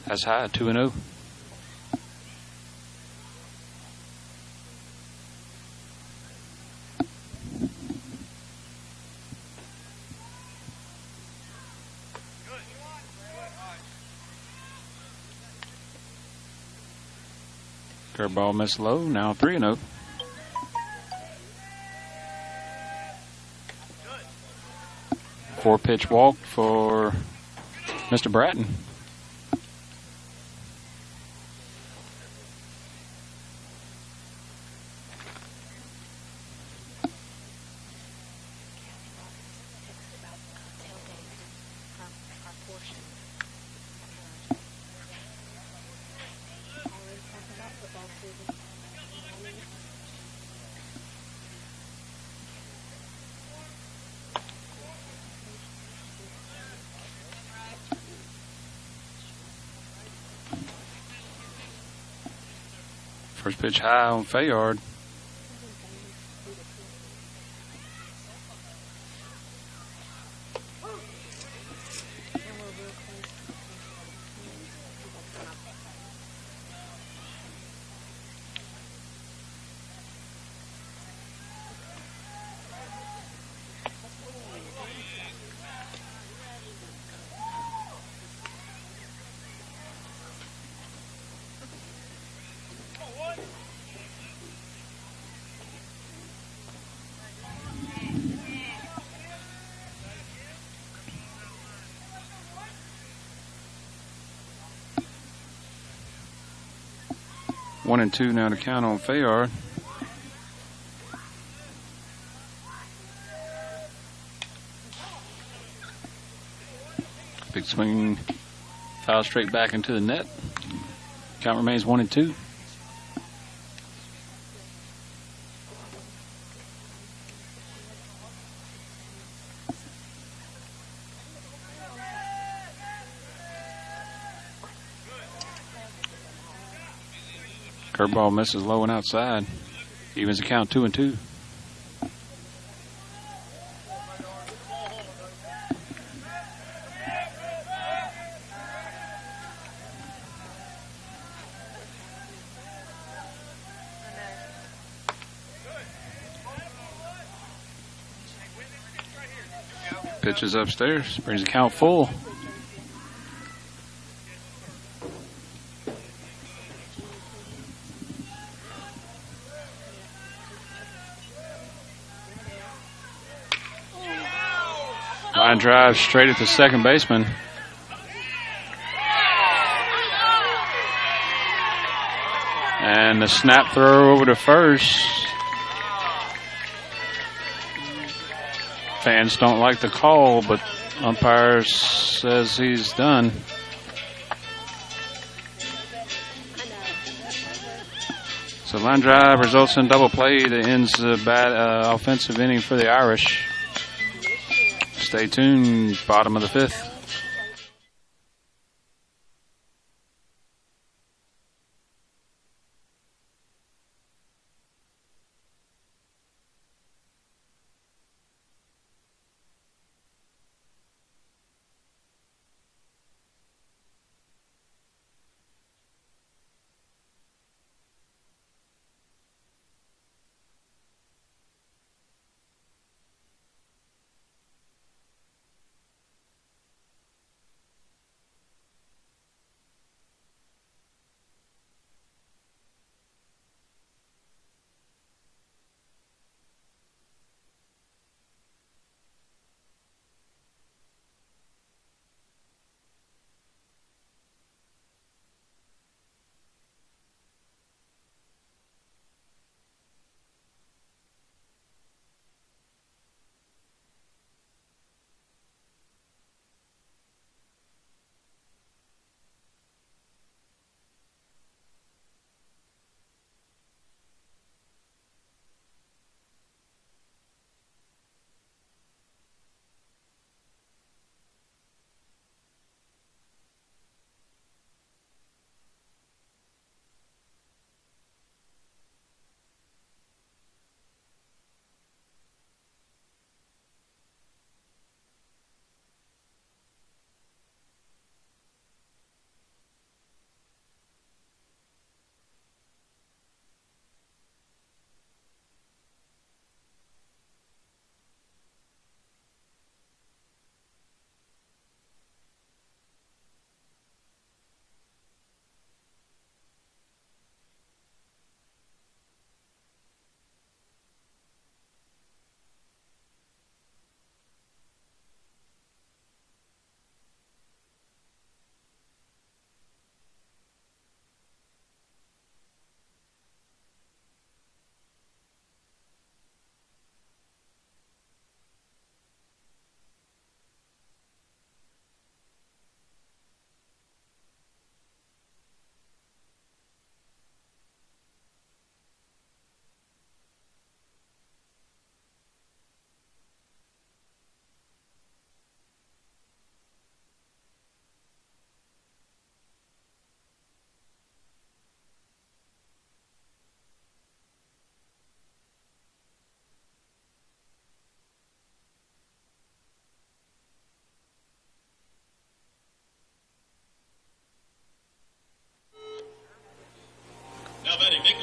Speaker 1: That's high, 2-0. Curveball missed low, now 3-0. Four-pitch walk for Mr. Bratton. First pitch high on Fayard. One and two now to count on Fayard. Big swing, foul straight back into the net. Count remains 1-2. Curveball misses low and outside. Evens the count 2-2. Pitches upstairs, brings the count full. Line drive straight at the second baseman. And the snap throw over to first. Fans don't like the call, but umpire says he's done. So line drive results in double play that ends the offensive inning for the Irish. Stay tuned, bottom of the fifth.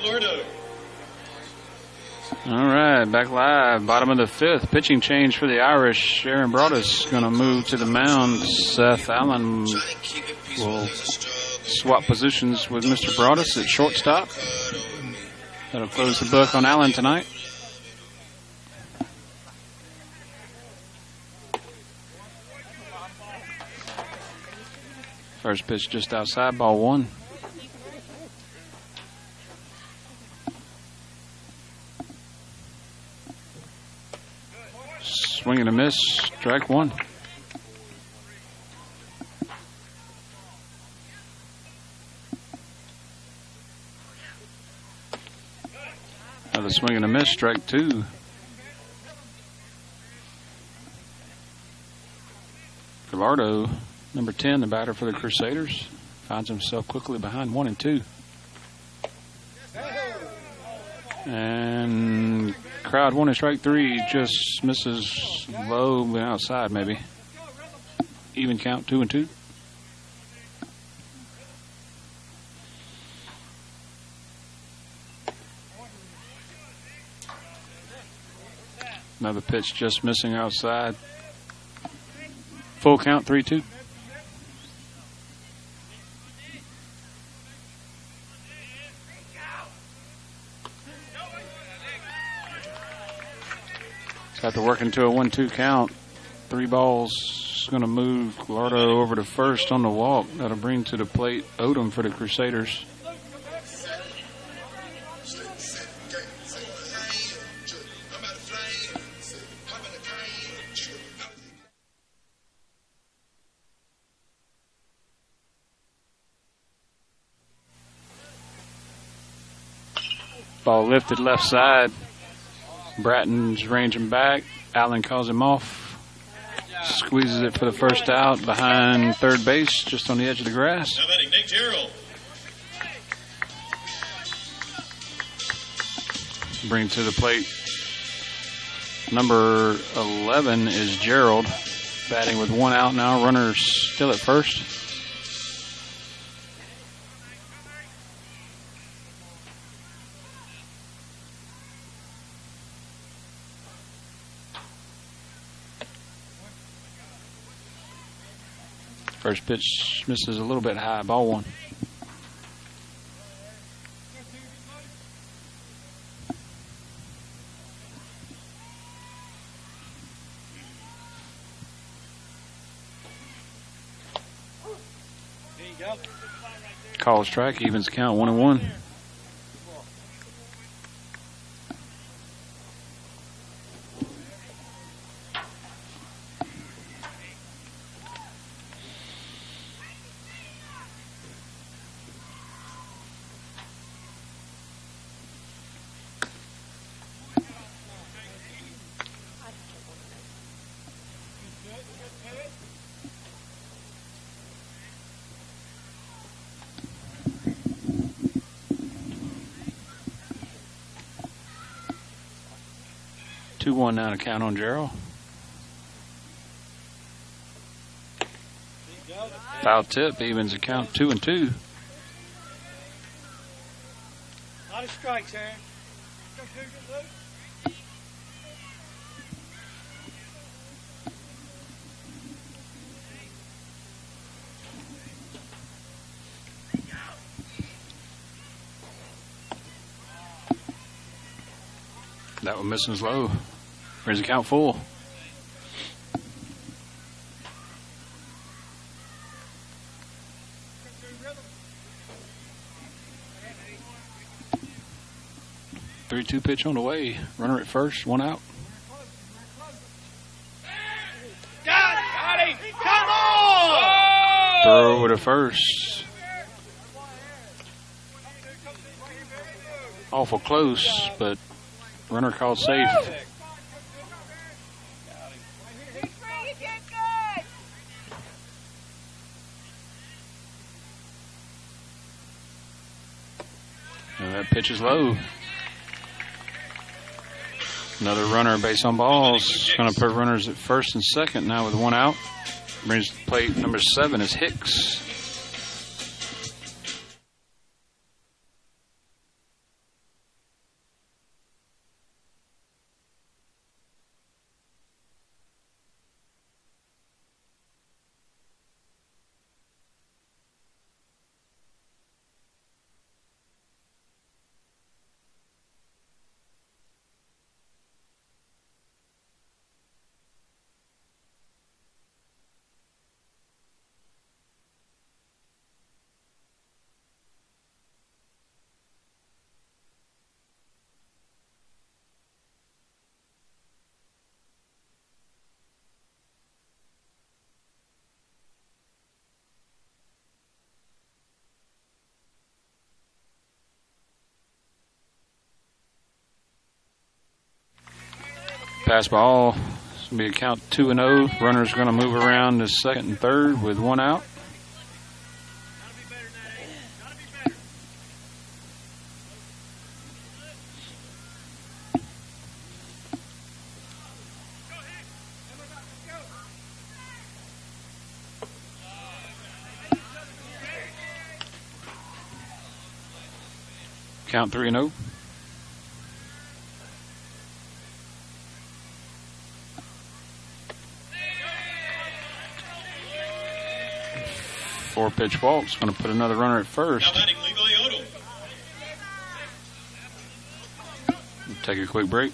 Speaker 2: Gallardo.
Speaker 1: All right, back live. Bottom of the fifth. Pitching change for the Irish. Aaron Broadus going to move to the mound. Seth Allen will swap positions with Mr. Broadus at shortstop. That'll close the book on Allen tonight. First pitch just outside, ball one. Swing and a miss, strike one. Another swing and a miss, strike two. Gallardo, number 10, the batter for the Crusaders, finds himself quickly behind 1 and 2. And crowd 1 and strike 3, just misses low and outside maybe. Even count 2 and 2. Another pitch just missing outside. Full count 3-2. Got to work into a 1-2 count. 3 balls. Going to move Gallardo over to first on the walk. That'll bring to the plate Odom for the Crusaders. Ball lifted left side. Bratton's ranging back. Allen calls him off. Squeezes it for the first out behind third base, just on the edge of the grass.
Speaker 2: Now batting, Nick Gerald.
Speaker 1: Bring to the plate. Number 11 is Gerald, batting with 1 out now. Runners still at first. First pitch misses a little bit high, ball 1.
Speaker 5: There you go.
Speaker 1: Call strike, evens count 1 and 1. Two one now to count on Gerald. Foul tip evens the count 2 and 2.
Speaker 5: A lot of strikes, Aaron.
Speaker 1: That one missing low. Brings the count full. Three-two pitch on the way. Runner at first, 1 out.
Speaker 5: Got him! Come on!
Speaker 1: Throw over to first. Awful close, but runner called safe. And that pitch is low. Another runner base on balls. Going to put runners at first and second now with 1 out. Brings to the plate number 7 is Hicks. Pass by all. It's going to be a count 2-0. Runners going to move around to second and third with one out. Count 3-0. Four-pitch walk's going to put another runner at first. Take a quick break.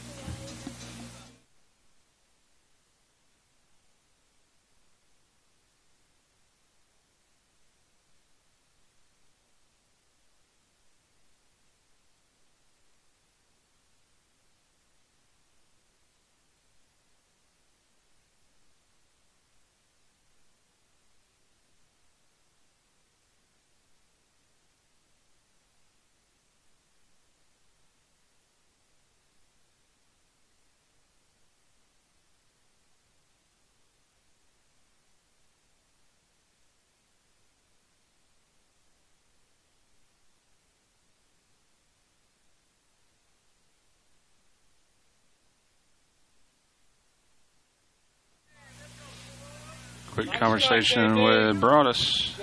Speaker 1: Quick conversation with Broadus.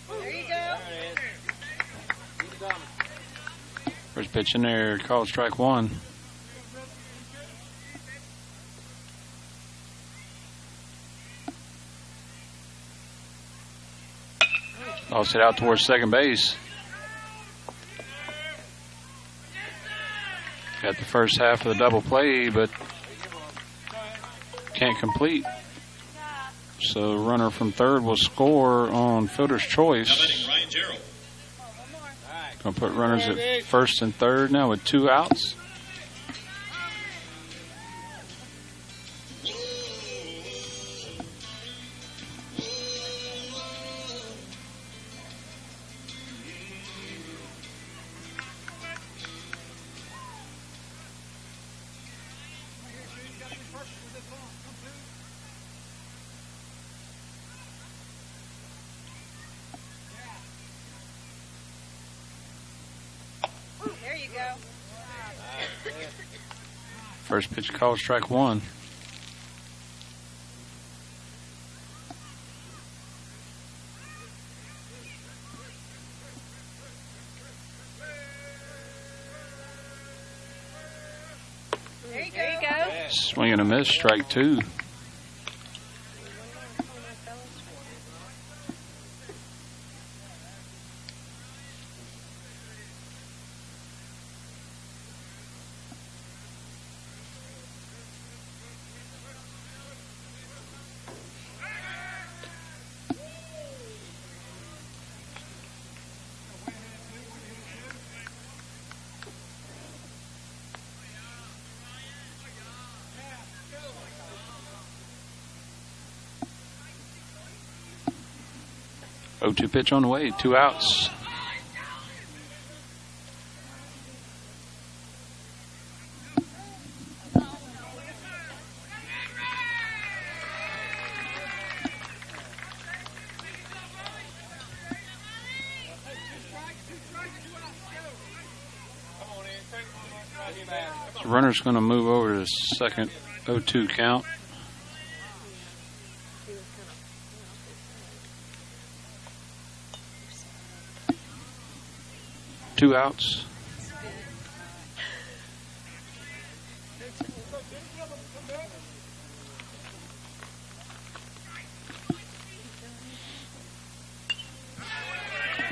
Speaker 4: There you go.
Speaker 1: First pitch in there, called strike one. Lost it out towards second base. Got the first half of the double play, but can't complete. So runner from third will score on fielder's choice. Going to put runners at first and third now with two outs.
Speaker 4: There you go.
Speaker 1: First pitch called strike one.
Speaker 4: There you go.
Speaker 1: Swing and a miss, strike two. Oh, 2 pitch on the way, two outs. The runner's going to move over to the second 0-2 count. Two outs.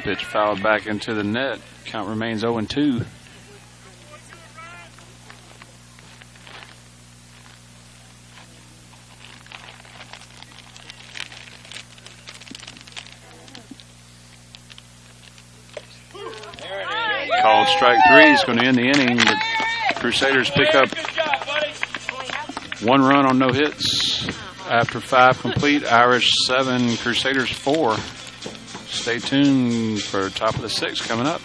Speaker 1: Pitch fouled back into the net. Count remains 0-2. Called strike three. It's going to end the inning. The Crusaders pick up 1 run on no hits after 5 complete. Irish 7, Crusaders 4. Stay tuned for top of the 6th coming up.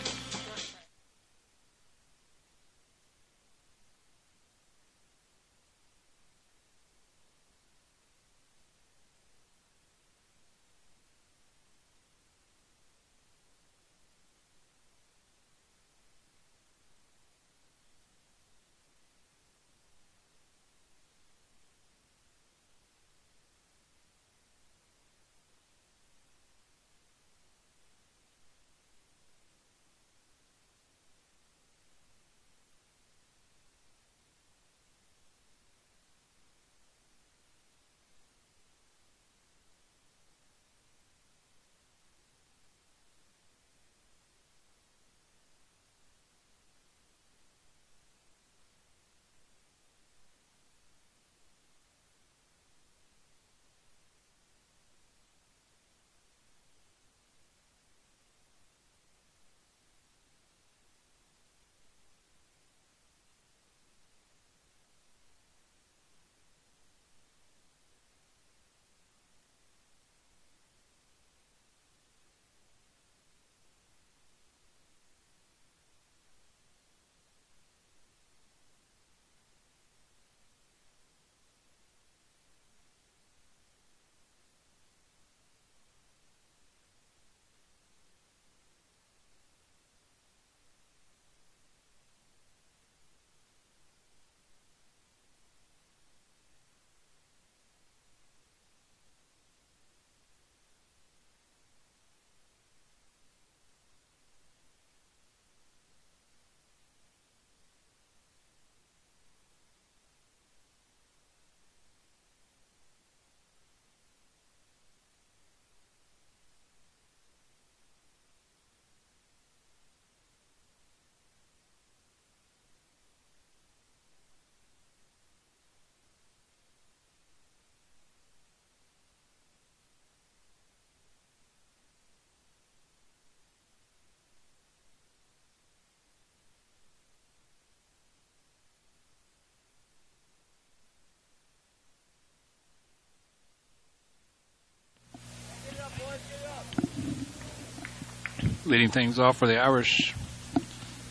Speaker 1: Leading things off for the Irish,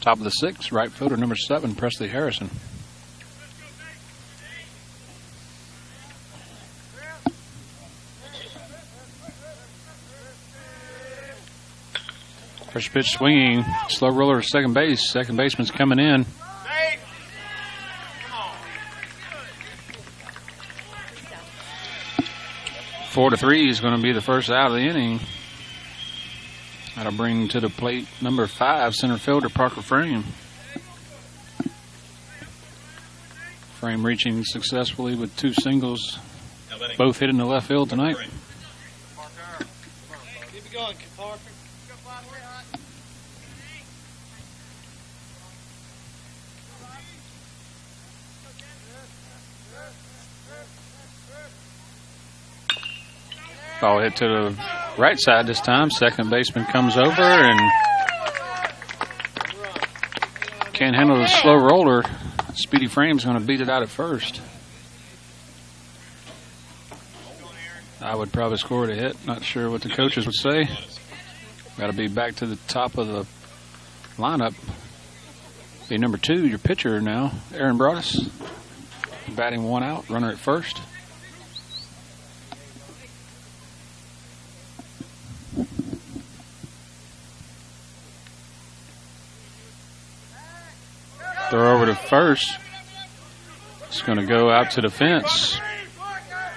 Speaker 1: top of the sixth, right fielder number 7, Presley Harrison. First pitch swinging, slow roller to second base. Second baseman's coming in. 4-3 is going to be the first out of the inning. That'll bring to the plate number 5, center fielder Parker Frame. Frame reaching successfully with 2 singles, both hitting the left field tonight.
Speaker 5: Keep it going, Parker.
Speaker 1: Ball hit to the right side this time. Second baseman comes over and can't handle the slow roller. Speedy Frame's going to beat it out at first. I would probably score it a hit. Not sure what the coaches would say. Got to be back to the top of the lineup. Be number 2, your pitcher now, Aaron Broadus. Batting 1 out, runner at first. Throw over to first. It's going to go out to the fence.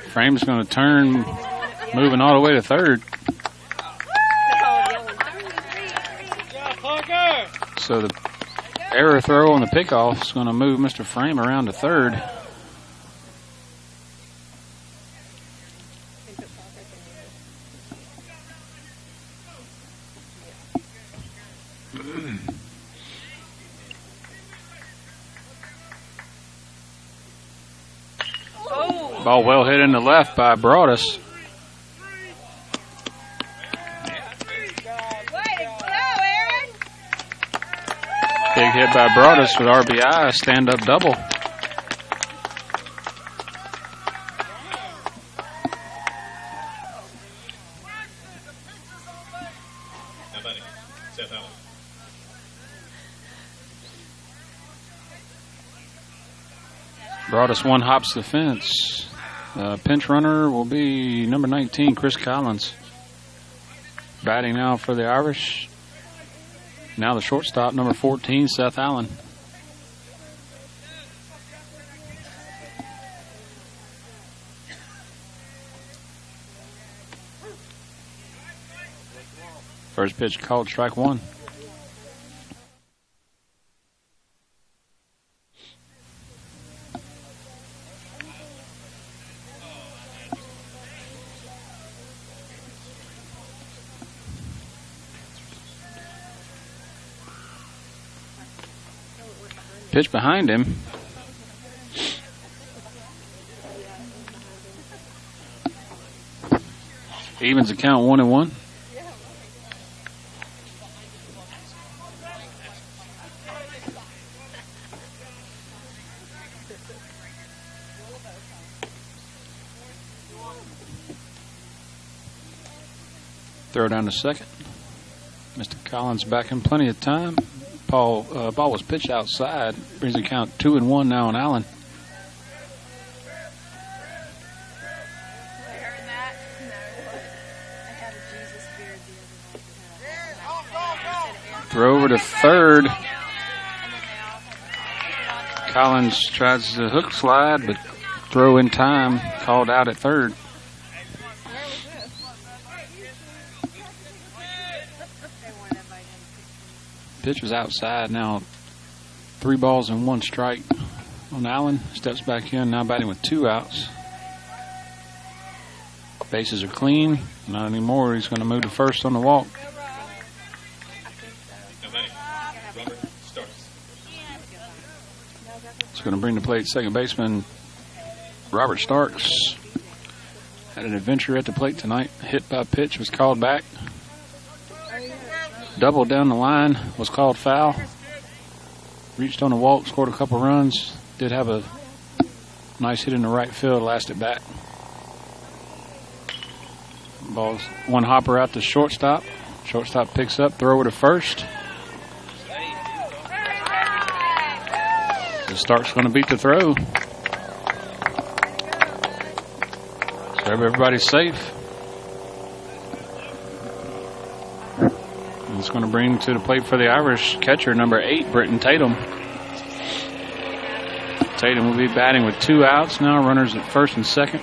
Speaker 1: Frame's going to turn, moving all the way to third. So the error throw on the pickoff is going to move Mr. Frame around to third. Ball well hit in the left by Broadus. Big hit by Broadus with RBI, stand-up double. Broadus one hops the fence. Pinch runner will be number 19, Chris Collins. Batting now for the Irish. Now the shortstop, number 14, Seth Allen. First pitch called, strike 1. Pitch behind him. Evens the count 1-1. Throw down to second. Mr. Collins back in plenty of time. Ball was pitched outside. Brings the count 2-1 now on Allen. Throw over to third. Collins tries the hook slide, but throw in time. Called out at third. Pitch was outside. Now 3 balls and 1 strike on Allen. Steps back in, now batting with 2 outs. Bases are clean. Not anymore. He's going to move to first on the walk. It's going to bring to plate second baseman Robert Starks. Had an adventure at the plate tonight. Hit by pitch was called back. Double down the line was called foul. Reached on the walk, scored a couple runs. Did have a nice hit in the right field, lasted back. Ball's one hopper out to shortstop. Shortstop picks up, throw to first. So Stark's going to beat the throw. So everybody's safe. And it's going to bring to the plate for the Irish catcher, number 8, Britton Tatum. Tatum will be batting with 2 outs now, runners at first and second.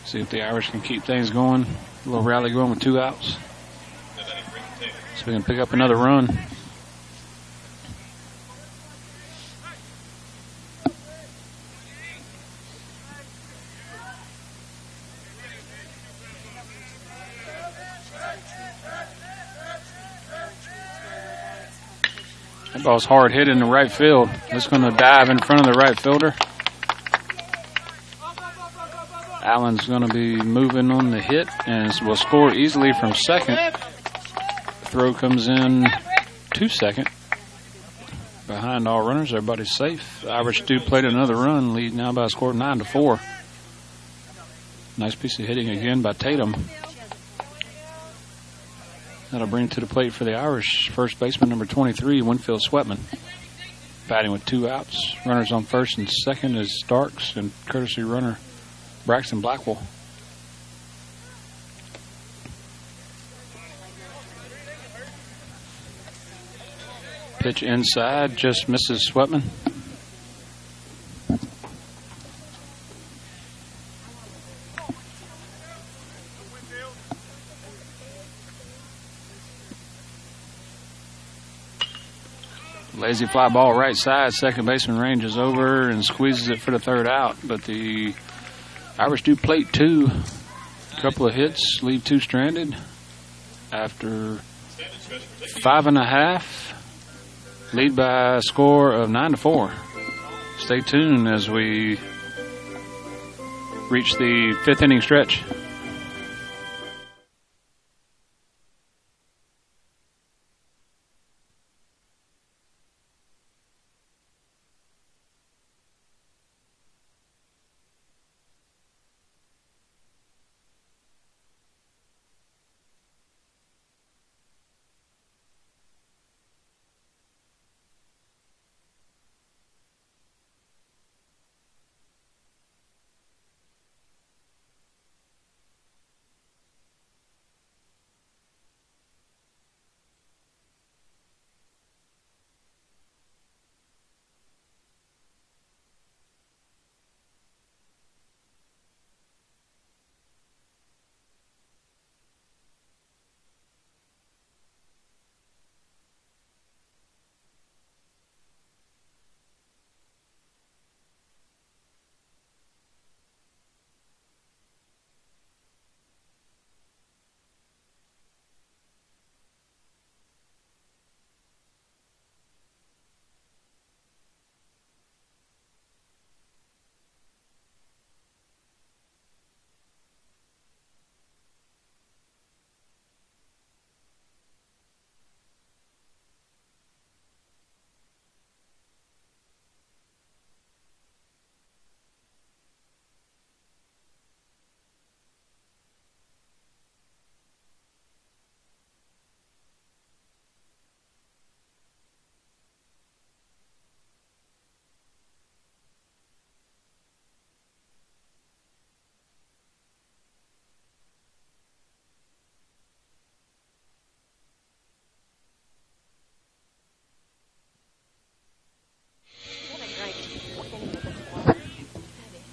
Speaker 1: See if the Irish can keep things going. A little rally going with 2 outs. So we can pick up another run. That ball's hard hit in the right field. It's going to dive in front of the right fielder. Allen's going to be moving on the hit and will score easily from second. Throw comes in to second. Behind all runners, everybody's safe. The Irish do play another run, lead now by a score of 9-4. Nice piece of hitting again by Tatum. That'll bring to the plate for the Irish first baseman, number 23, Winfield Sweatman. Batting with 2 outs. Runners on first and second is Starks and courtesy runner Braxton Blackwell. Pitch inside, just misses Sweatman. Lazy fly ball right side. Second baseman ranges over and squeezes it for the 3rd out. But the Irish do plate 2. A couple of hits, leave 2 stranded. After 5.5, lead by a score of 9-4. Stay tuned as we reach the 5th inning stretch.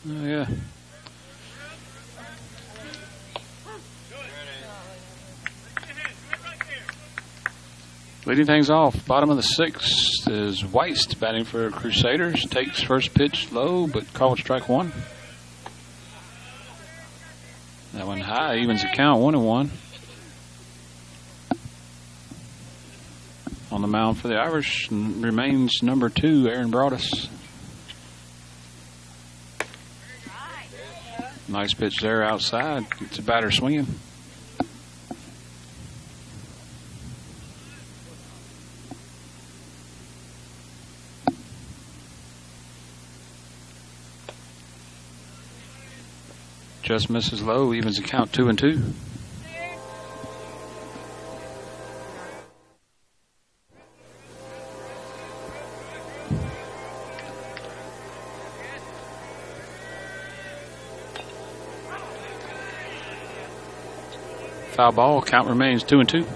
Speaker 1: Oh, yeah. Leading things off, bottom of the 6th is Weist batting for Crusaders. Takes first pitch low, but called strike 1. That one high, evens the count, 1-1. On the mound for the Irish remains number 2, Aaron Broadus. Nice pitch there outside. Gets a batter swinging. just misses low, evens the count 2-2. Foul ball, count remains 2-2.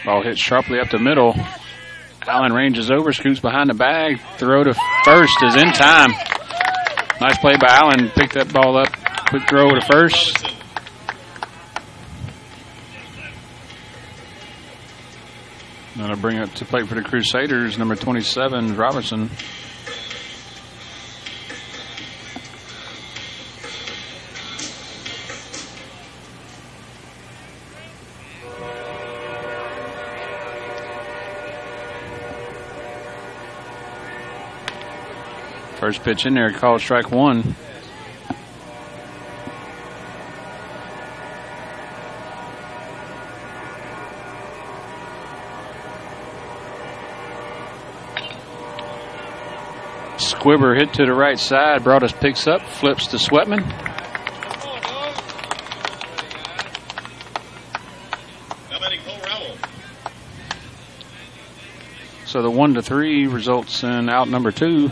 Speaker 1: Ball hits sharply up the middle. Allen ranges over, scoots behind the bag. Throw to first is in time. Nice play by Allen. Picked that ball up. Quick throw to first. Going to bring it to plate for the Crusaders, number 27, Robertson. First pitch in there, called strike one. Squibber hit to the right side. Broadus picks up, flips to Sweatman. So the 1-3 results in out number 2.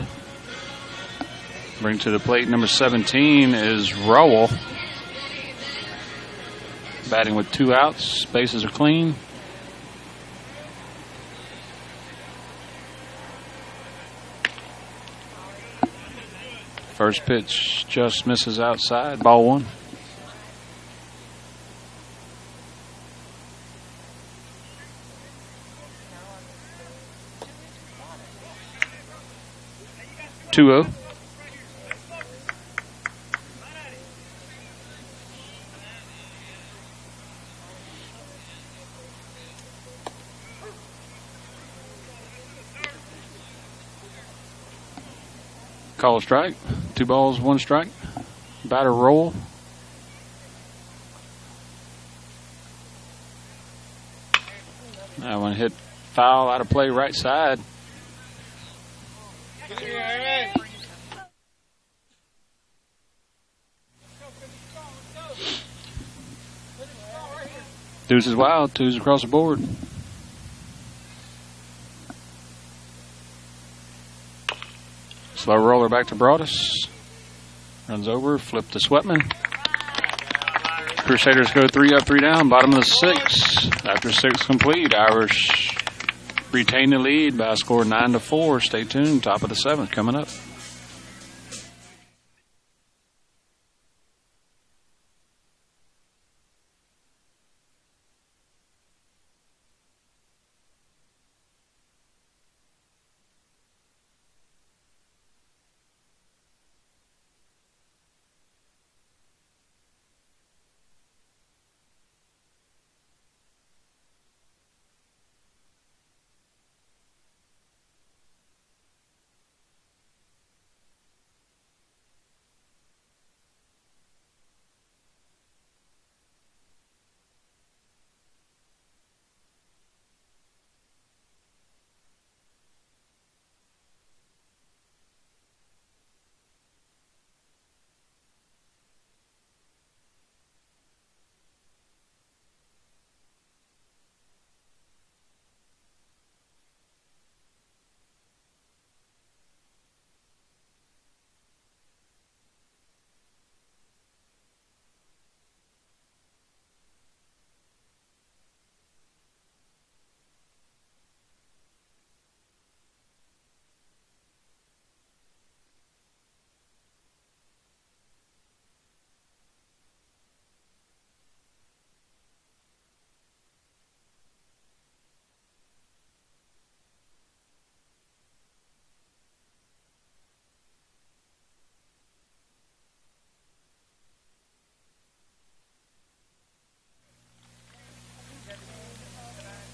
Speaker 1: Bring to the plate number 17 is Rowell. Batting with 2 outs. Bases are clean. First pitch just misses outside. Ball 1. Two-oh. Call a strike. 2 balls, 1 strike. Batter roll. That one hit foul out of play right side. Deuces wild. 2s across the board. Slow roller back to Broadus. Runs over, flip to Sweatman. Crusaders go 3 up, 3 down, bottom of the 6th. After 6 complete, Irish retain the lead by a score 9-4. Stay tuned, top of the 7th coming up.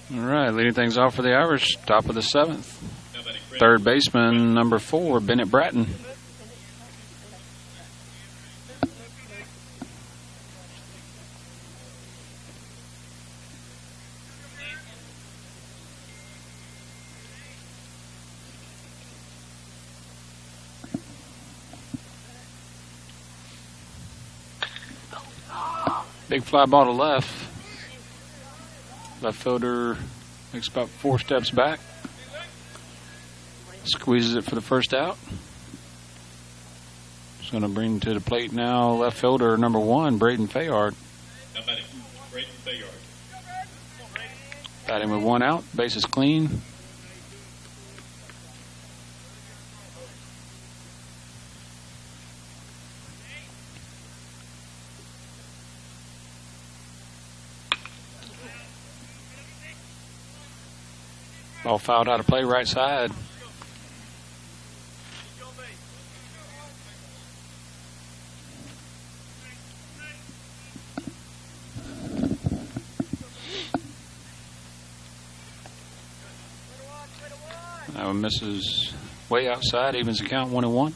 Speaker 1: All right, leading things off for the Irish, top of the 7th. Third baseman, number 4, Bennett Bratton. Big fly ball to left. Left fielder makes about 4 steps back. Squeezes it for the first out. It's going to bring to the plate now left fielder number 1, Braden Fayard.
Speaker 2: Now batting, Braden Fayard.
Speaker 1: Batting with 1 out. Base is clean. Ball fouled out of play, right side. That one misses way outside, evens the count 1-1.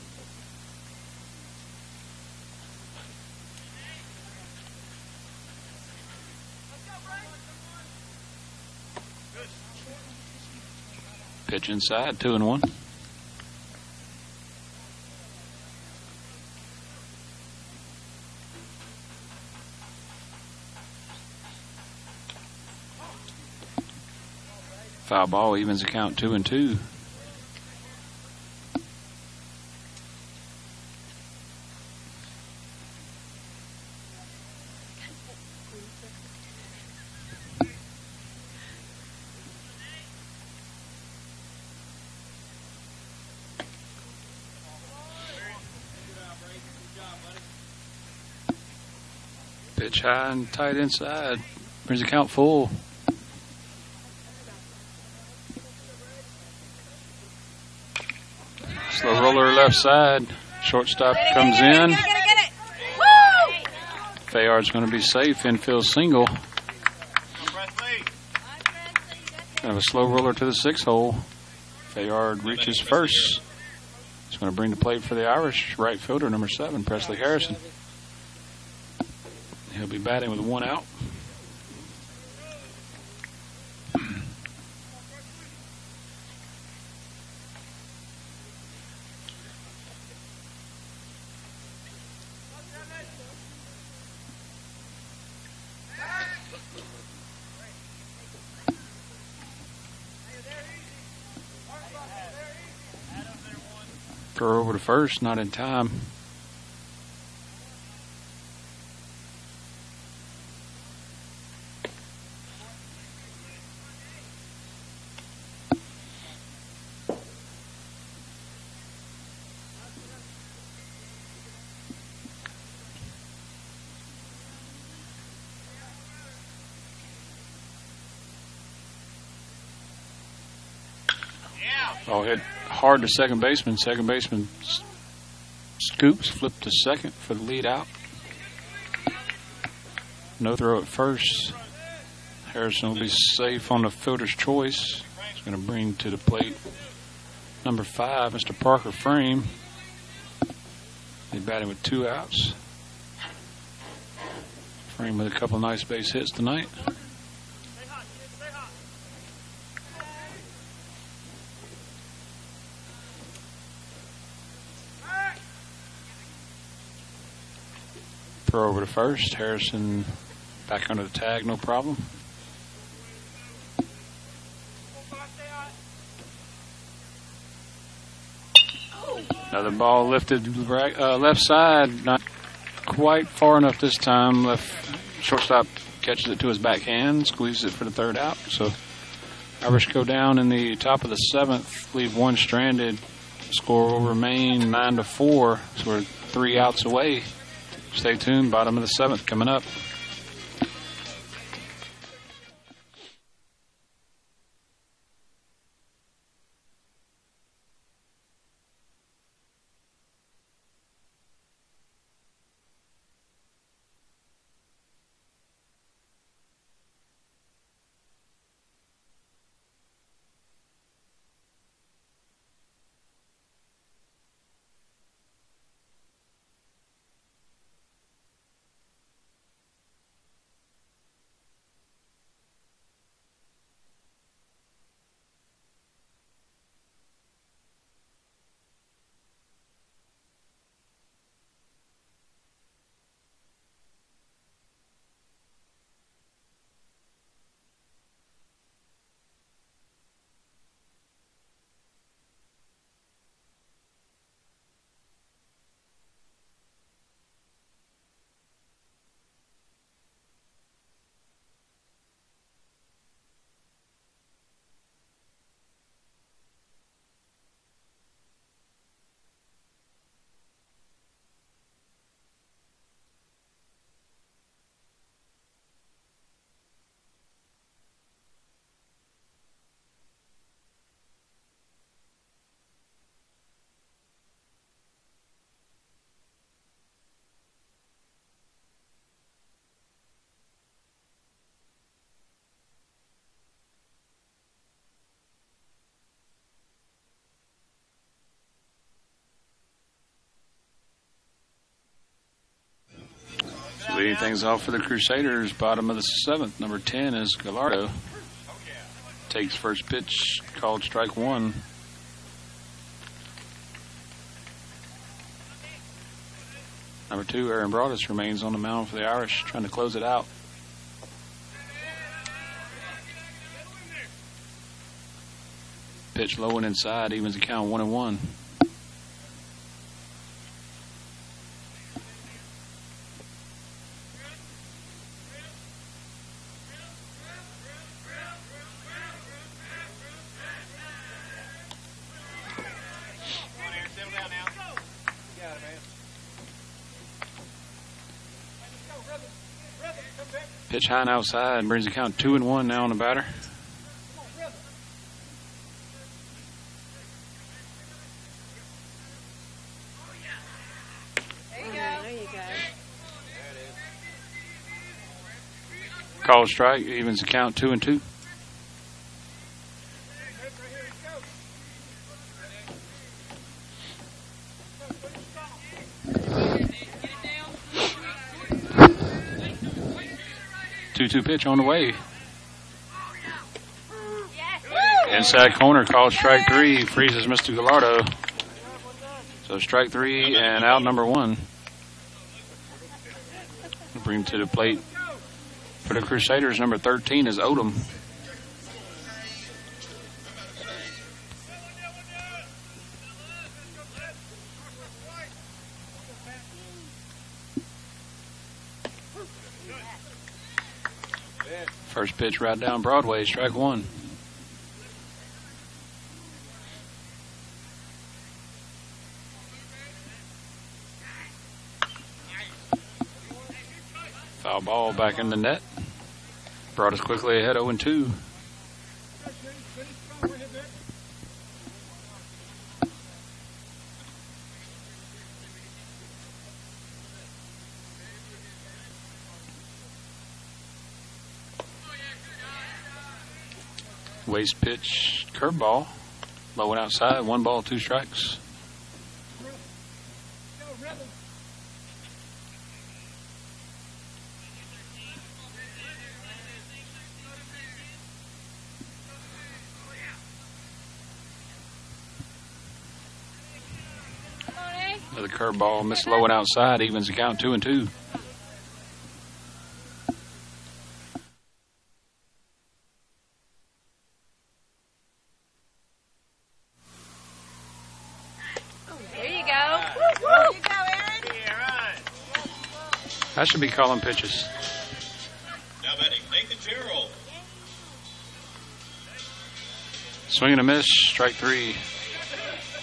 Speaker 1: Pitch inside, 2-1. Foul ball, evens the count 2-2. Pitch high and tight inside. Brings the count full. Slow roller left side. Shortstop comes in. Fayard's going to be safe. Infield single. Kind of a slow roller to the 6th hole. Fayard reaches first. He's going to bring the plate for the Irish right fielder number 7, Presley Harrison. He'll be batting with 1 out. Throw over to first, not in time. Ball hit hard to second baseman. Second baseman scoops, flipped to second for the lead out. No throw at first. Harrison will be safe on the fielder's choice. He's going to bring to the plate number 5, Mr. Parker Frame. He's batting with 2 outs. Frame with a couple nice base hits tonight. Throw over to first. Harrison back under the tag, no problem. Another ball lifted right, left side, not quite far enough this time. Left shortstop catches it to his backhand, squeezes it for the 3rd out. So Irish go down in the top of the 7th, leave 1 stranded. Score will remain 9-4. So we're 3 outs away. Stay tuned. Bottom of the 7th coming up. Leading things off for the Crusaders, bottom of the 7th. Number 10 is Gallardo. Takes first pitch, called strike 1. Number 2, Aaron Broadus, remains on the mound for the Irish, trying to close it out. Pitch low and inside, evens the count 1-1. Pitch high and outside, brings the count 2-1 now on the batter.
Speaker 4: There you go.
Speaker 1: Call strike, evens the count 2-2. Two pitch on the way. Inside corner, called strike 3, freezes Mr. Gallardo. So strike 3 and out number 1. Bring to the plate for the Crusaders, number 13 is Odom. First pitch right down Broadway, strike 1. Foul ball back in the net. Brought us quickly ahead 0-2. Waste pitch, curveball, low and outside, 1 ball, 2 strikes. Another curveball, missed low and outside, evens the count 2-2. I should be calling pitches.
Speaker 2: Now batting, Nathan Gerald.
Speaker 1: Swing and a miss, strike 3,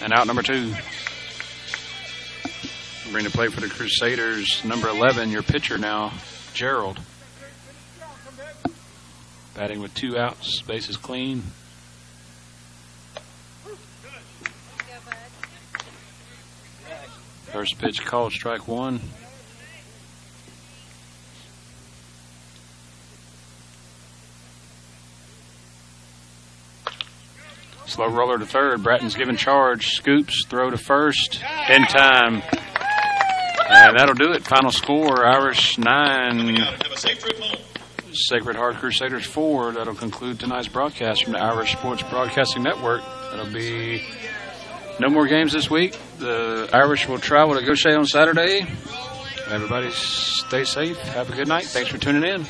Speaker 1: and out number 2. Bring to play for the Crusaders, number 11, your pitcher now, Gerald. Batting with 2 outs, bases clean. First pitch called, strike 1. Slow roller to third. Bratton's given charge. Scoops, throw to first. In time. And that'll do it. Final score, Irish 9. Sacred Heart Crusaders 4. That'll conclude tonight's broadcast from the Irish Sports Broadcasting Network. That'll be no more games this week. The Irish will travel to Gaucher on Saturday. Everybody stay safe. Have a good night. Thanks for tuning in.